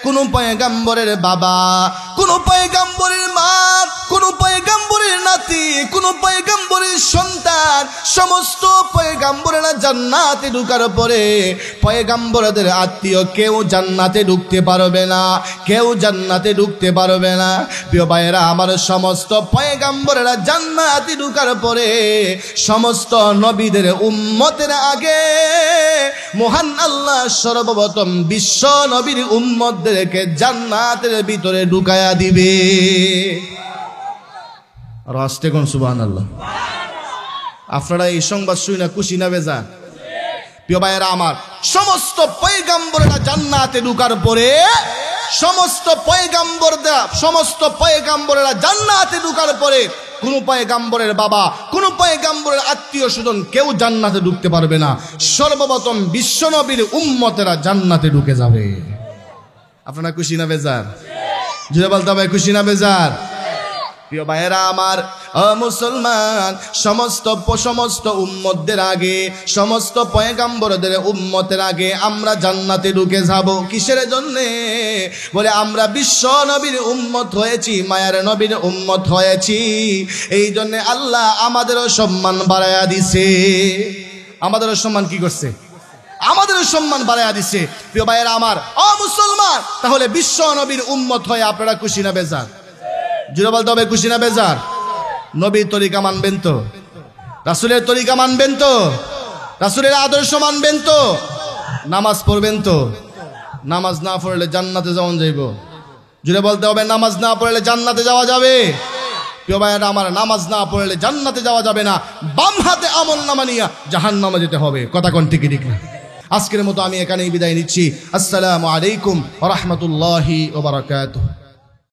কোন পয়গাম্বরের বাবা, কোন পয়গাম্বরের মা, কোন পয়গাম্বরের নাতি, কোন পয়গাম্বরের সন্তান, সমস্ত পয়গাম্বরেরা জান্নাতে ঢুকার পরে পয়গাম্বরদের আত্মীয় কেউ জান্নাতে ঢুকতে পারবে না, কেউ জান্নাতে ঢুকতে পারবে না। প্রিয় ভাইয়েরা আমার, সমস্ত পয়গাম্বরেরা জান্নাতে ঢুকার পরে সমস্ত নবীদের উম্মতের আগে মহান আল্লাহ সর্বপ্রথম বিশ্ব নবীর উম্মতদেরকে জান্নাতের ভিতরে ঢুকায়া দিবে। আর আসতে কোন সুবহানাল্লাহ। আপনারা এই সংবাদ শুনে না খুশি না বেজার? প্রিয় ভাইয়েরা আমার, সমস্ত পয়গাম্বরেরা জান্নাতে ঢুকার পরে সমস্ত পয়গাম্বরেরা জান্নাতে ঢুকার পরে কোন পয়গাম্বরের বাবা, কোন পয়গাম্বরের আত্মীয় স্বজন কেউ জান্নাতে ঢুকতে পারবে না। সর্বপ্রথম বিশ্বনবীর উম্মতেরা জান্নাতে ঢুকে যাবে। আপনারা খুশি না বেজার? জুড়ে বলতে হবে খুশি না বেজার? প্রিয় ভাইয়েরা আমার, মুসলমান, সমস্ত উম্মতদের আগে, সমস্ত পয়গাম্বরদের উম্মতের আগে আমরা জান্নাতে ঢুকে যাব। কিসের জন্যে? বলে আমরা বিশ্ব নবীর উম্মত হয়েছি, মায়ার নবীর উম্মত হয়েছি। এই জন্যে আল্লাহ আমাদেরও সম্মান বাড়াইয়া দিছে। আমাদেরও সম্মান কি করছে? আমাদেরও সম্মান বাড়াইয়া দিছে। প্রিয় ভাইয়েরা আমার, মুসলমান, তাহলে বিশ্ব নবীর উম্মত হয়ে আপনারা খুশি না বেজার? জুড়ে বলতে হবে খুশি না বেজার? নবীর তরিকা মানবেন তো? রাসূলের তরিকা মানবেন তো? রাসূলের আদর্শ মানবেন তো? নামাজ পড়বেন তো? নামাজ না পড়লে জান্নাতে যাওয়া যাইব? জুড়ে বলতে হবে নামাজ না পড়লে জান্নাতে যাওয়া যাবে? প্রিয় ভাইয়েরা আমার, নামাজ না পড়লে জান্নাতে যাওয়া যাবে না, বাম হাতে আমলনামা নিয়ে জাহান্নামে যেতে হবে। কথা কোন ঠিক ঠিক না? আজকের মতো আমি এখানেই বিদায় নিচ্ছি। আসসালামু আলাইকুম ওয়া রাহমাতুল্লাহি ওয়া বারাকাতুহু।